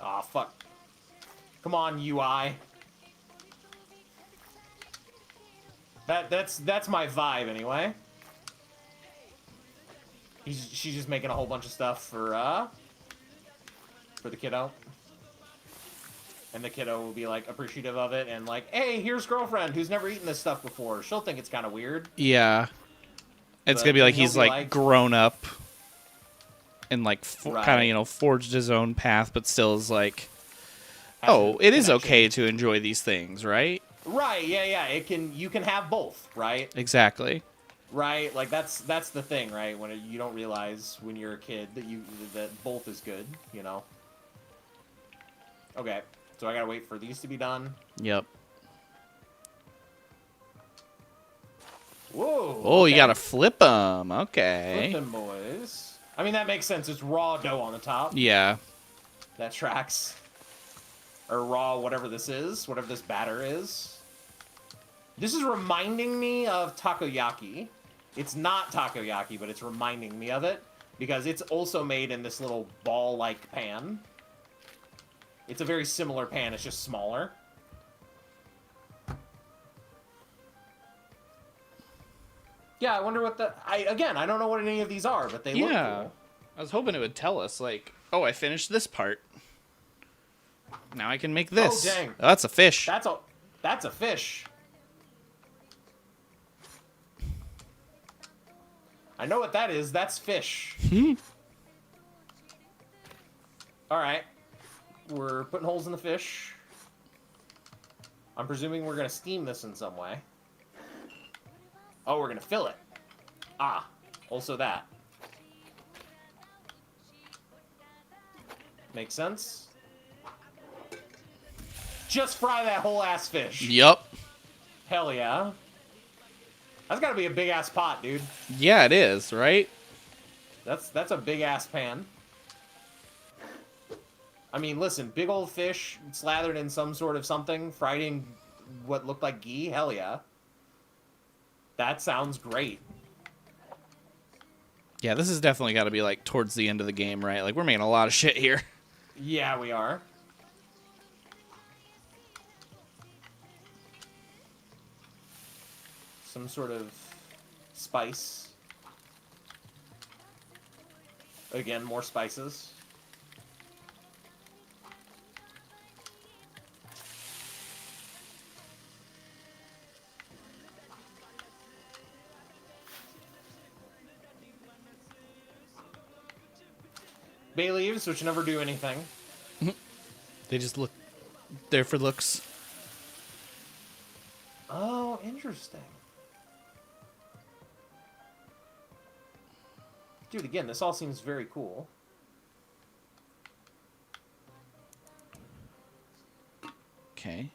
Aw, fuck. Come on, UI. That's my vibe anyway. She's just making a whole bunch of stuff for the kiddo. And the kiddo will be like appreciative of it and like, hey, here's girlfriend who's never eaten this stuff before. She'll think it's kind of weird. Yeah. It's gonna be like he's like grown up and like kind of, you know, forged his own path, but still is like, oh, it is okay to enjoy these things, right? Right, yeah. You can have both, right? Exactly. Right, like that's the thing, right? When you don't realize when you're a kid that both is good, you know. Okay, so I gotta wait for these to be done. Yep. Whoa. Oh, okay. You gotta flip them. Okay. Flip them, boys. I mean, that makes sense. It's raw dough on the top. Yeah. That tracks. Or raw, whatever this is, whatever this batter is. This is reminding me of takoyaki. It's not takoyaki, but it's reminding me of it. Because it's also made in this little ball-like pan. It's a very similar pan, it's just smaller. Yeah, I wonder what I don't know what any of these are, but they look cool. I was hoping it would tell us, like, Oh, I finished this part. Now I can make Oh, this. dang. Oh, that's a fish. That's a fish. I know what that is. That's fish. All right. We're putting holes in the fish. I'm presuming we're going to steam this in some way. Oh, we're going to fill it. Ah, also that. Makes sense. Just fry that whole ass fish. Yup. Hell yeah. That's got to be a big ass pot, dude. Yeah, it is, right? That's a big ass pan. I mean, listen, big old fish slathered in some sort of something, fried in what looked like ghee. Hell yeah. That sounds great. Yeah, this has definitely got to be like towards the end of the game, right? Like we're making a lot of shit here. Yeah, we are. Some sort of spice. Again, more spices. Bay leaves, which never do anything. They just look there for looks. Oh, interesting. Dude, again, this all seems very cool. Okay.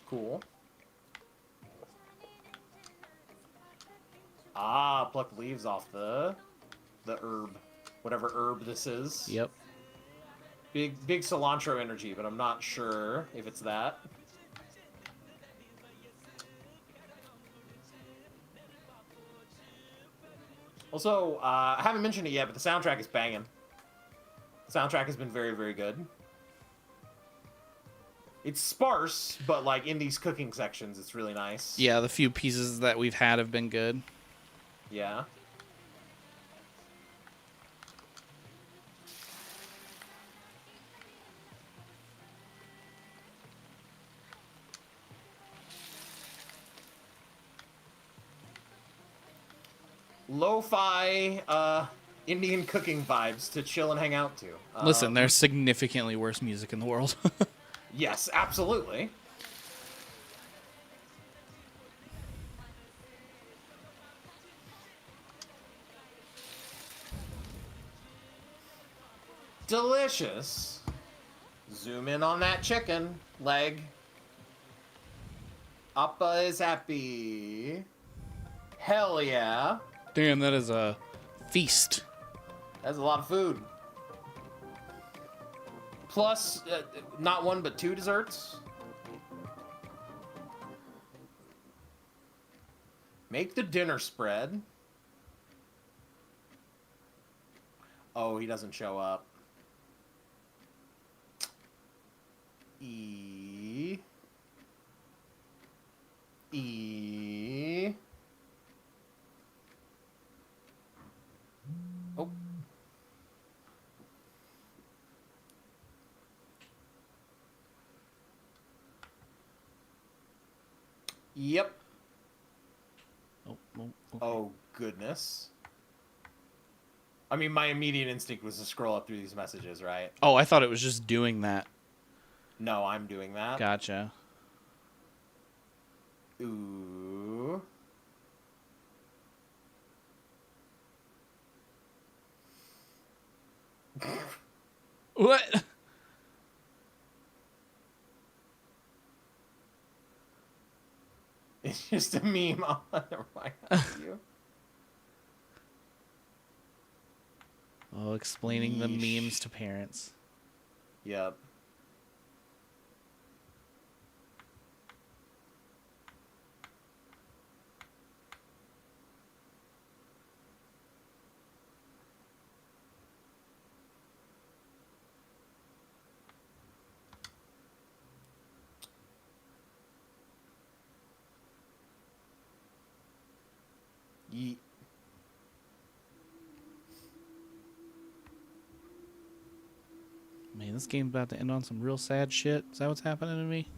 Cool. Ah, pluck leaves off the herb. Whatever herb this is. Yep. Big cilantro energy, but I'm not sure if it's that. Also, I haven't mentioned it yet, but the soundtrack is banging. The soundtrack has been very, very good. It's sparse, but like in these cooking sections, it's really nice. Yeah, the few pieces that we've had have been good. Yeah. Lo-fi Indian cooking vibes to chill and hang out to. Listen, there's significantly worse music in the world. Yes, absolutely. Delicious. Zoom in on that chicken leg. Appa is happy. Hell yeah. Damn, that is a feast. That's a lot of food. Plus, not one but two desserts. Make the dinner spread. Oh, he doesn't show up. E. Oh. Yep. Okay. Oh, goodness. I mean, my immediate instinct was to scroll up through these messages, right? Oh, I thought it was just doing that. No, I'm doing that. Gotcha. Ooh. What? It's just a meme. Oh, never mind. That's you. Oh, explaining the Yeesh. memes to parents. Yep. this game's about to end on some real sad shit. Is that what's happening to me?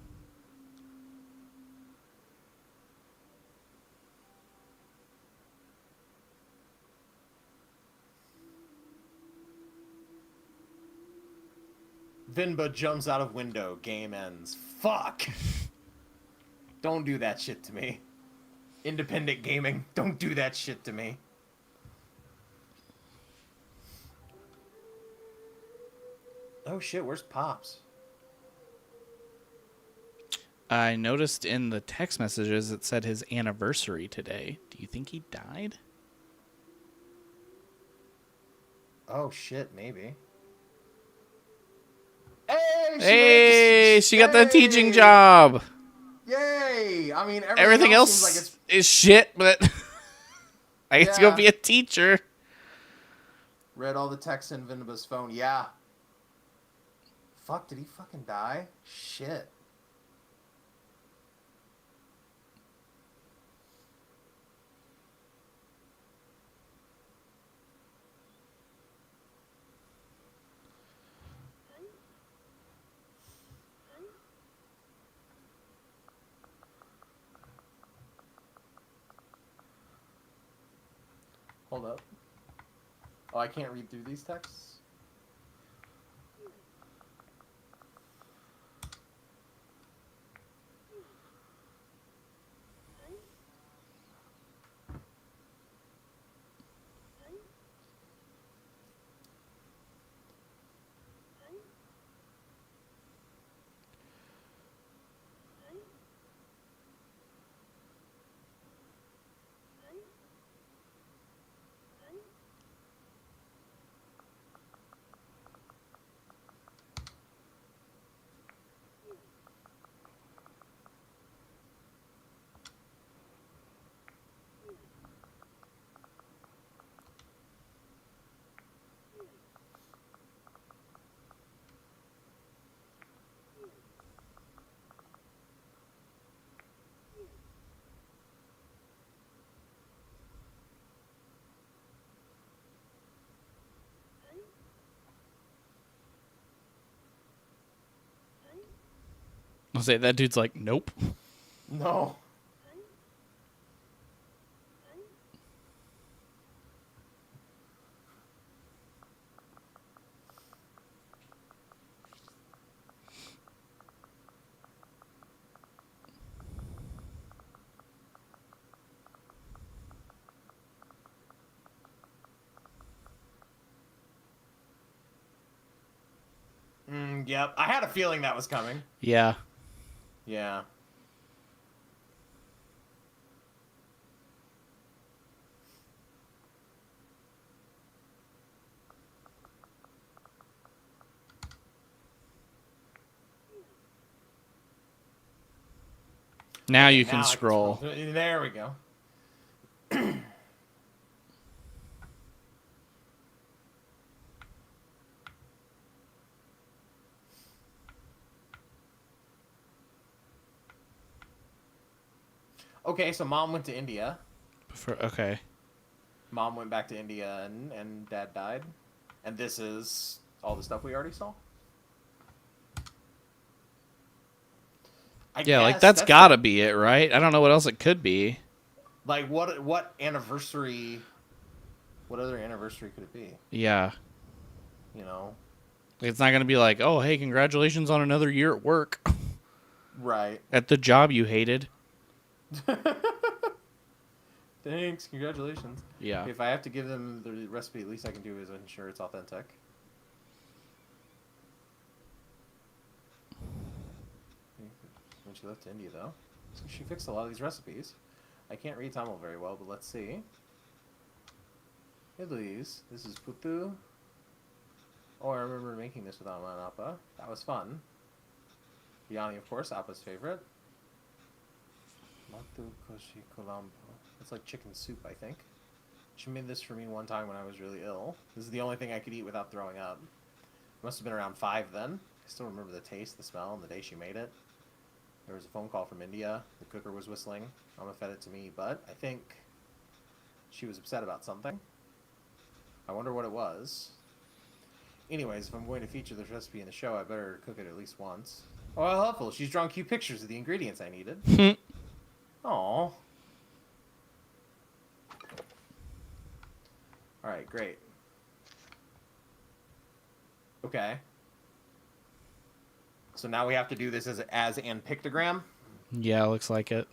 Venba jumps out of window. Game ends. Fuck. Don't do that shit to me. Independent gaming. Don't do that shit to me. Oh shit, where's Pops? I noticed in the text messages it said his anniversary today. Do you think he died? Oh shit, maybe. Hey, she got the teaching job. Yay! I mean, Everything else seems like it's... is shit, but I get to go be a teacher. Read all the texts in Venba's phone. Yeah. Fuck, did he fucking die? Shit. Hold up. Oh, I can't read through these texts? I'll say that dude's like, nope. No. Yep. I had a feeling that was coming. Yeah. Yeah. Now you Now can I scroll. There we go. Okay, so mom went to India. Okay. Mom went back to India and dad died. And this is all the stuff we already saw. I Yeah, like guess that's gotta be it, right? I don't know what else it could be. Like what anniversary? What other anniversary could it be? Yeah. You know. It's not gonna be like, oh, hey, congratulations on another year at work. Right. At the job you hated. Thanks. Congratulations. Yeah. If I have to give them the recipe, at least I can do is ensure it's authentic. When she left to India, though, so she fixed a lot of these recipes. I can't read Tamil very well, but let's see. Idlis. This is putu. Oh, I remember making this with Amma and Appa. That was fun. Biryani, of course, Appa's favorite. Matu koshi kolambo. It's like chicken soup, I think. She made this for me one time when I was really ill. This is the only thing I could eat without throwing up. Must have been around 5 then. I still remember the taste, the smell, and the day she made it. There was a phone call from India. The cooker was whistling. Amma fed it to me, but I think she was upset about something. I wonder what it was. Anyways, if I'm going to feature this recipe in the show, I better cook it at least once. Oh, how helpful. She's drawn cute pictures of the ingredients I needed. Aw. Alright, great. Okay. So now we have to do this as an pictogram. Yeah, looks like it.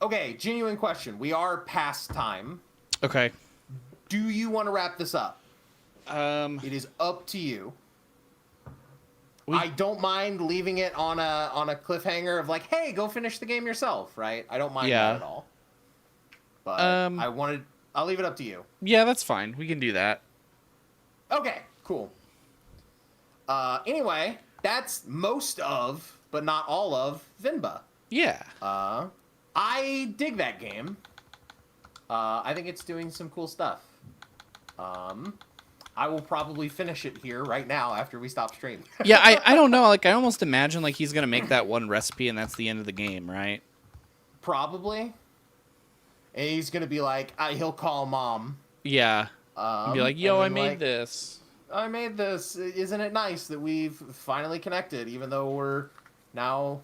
Okay, genuine question. We are past time. Okay. Do you want to wrap this up? It It is up to you. I don't mind leaving it on a cliffhanger of like, hey, go finish the game yourself, right? I don't mind that at all. But I'll leave it up to you. Yeah, that's fine. We can do that. Okay, cool. Anyway, that's most of, but not all of, Venba. Yeah. I dig that game. I think it's doing some cool stuff. I will probably finish it here right now after we stop streaming. Yeah, I don't know. Like, I almost imagine like he's gonna make that one recipe and that's the end of the game, right? Probably. And he's gonna be like, he'll call mom. Yeah. And be like, yo, I made this. I made this. Isn't it nice that we've finally connected, even though we're now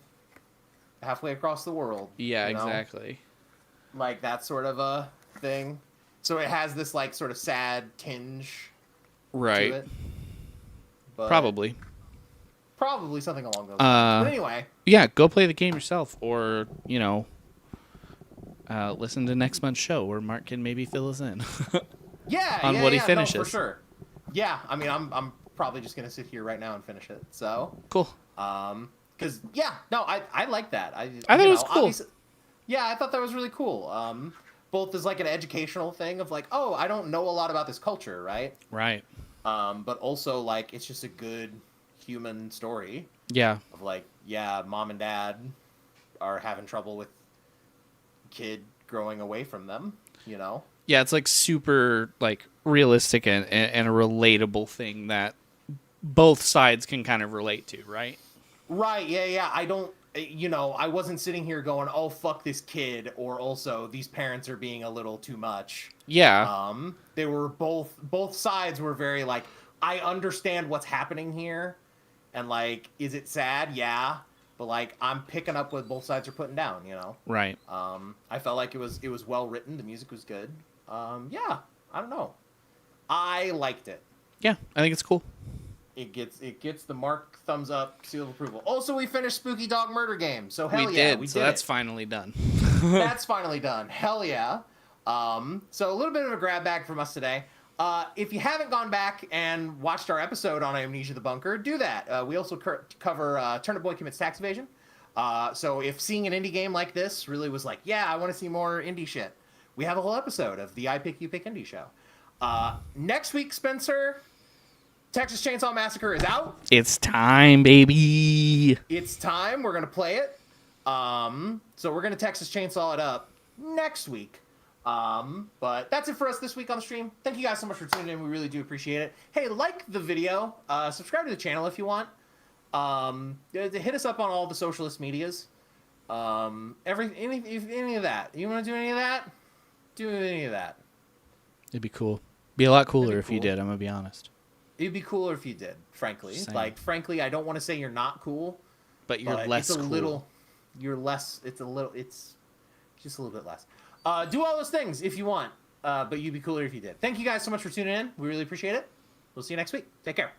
halfway across the world? Yeah, you know? exactly. Like that sort of a thing. So it has this like sort of sad tinge Right. to it. But Probably something along those lines. But anyway. Yeah, go play the game yourself, or listen to next month's show where Mark can maybe fill us in. Yeah, what he finishes. No, for sure. Yeah, I mean, I'm probably just gonna sit here right now and finish it. So Cool. Because I like that. I thought it was cool. Yeah, I thought that was really cool. Both as like an educational thing of like, oh, I don't know a lot about this culture, right? Right. But also like it's just a good human story. Yeah. Of like, yeah, mom and dad are having trouble with kid growing away from them, you know? Yeah, it's like super like realistic and a relatable thing that both sides can kind of relate to, right? Right, yeah. I wasn't sitting here going, oh, fuck this kid, or also these parents are being a little too much. Yeah. They were both sides were very like, I understand what's happening here, and like, is it sad? Yeah. But like, I'm picking up what both sides are putting down, you know? Right. I felt like it was well written, the music was good. Yeah, I don't know. I liked it. Yeah, I think it's cool. It gets the Mark thumbs up seal of approval. Also, we finished Spooky Dog Murder Game, so hell we yeah, did. we did. So that's finally done. That's finally done. Hell yeah. So a little bit of a grab bag from us today. If you haven't gone back and watched our episode on Amnesia The Bunker, do that. We also cover Turnip Boy Commits Tax Evasion. So if seeing an indie game like this really was like, yeah, I want to see more indie shit, we have a whole episode of the I Pick You Pick Indie show. Next week, Spencer, Texas Chainsaw Massacre is out. It's time, baby. It's time. We're going to play it. So we're going to Texas Chainsaw it up next week. But that's it for us this week on the stream. Thank you guys so much for tuning in. We really do appreciate it. Hey, like the video. Subscribe to the channel if you want. Hit us up on all the socialist medias. Any of that. You want to do any of that? Do any of that. It'd be cool. Be a lot cooler if cool. you did, I'm going to be honest. It'd be cooler if you did, frankly. Same. Like, frankly, I don't want to say you're not cool. But you're less it's a cool. little, it's just a little bit less. Do all those things if you want, but you'd be cooler if you did. Thank you guys so much for tuning in. We really appreciate it. We'll see you next week. Take care.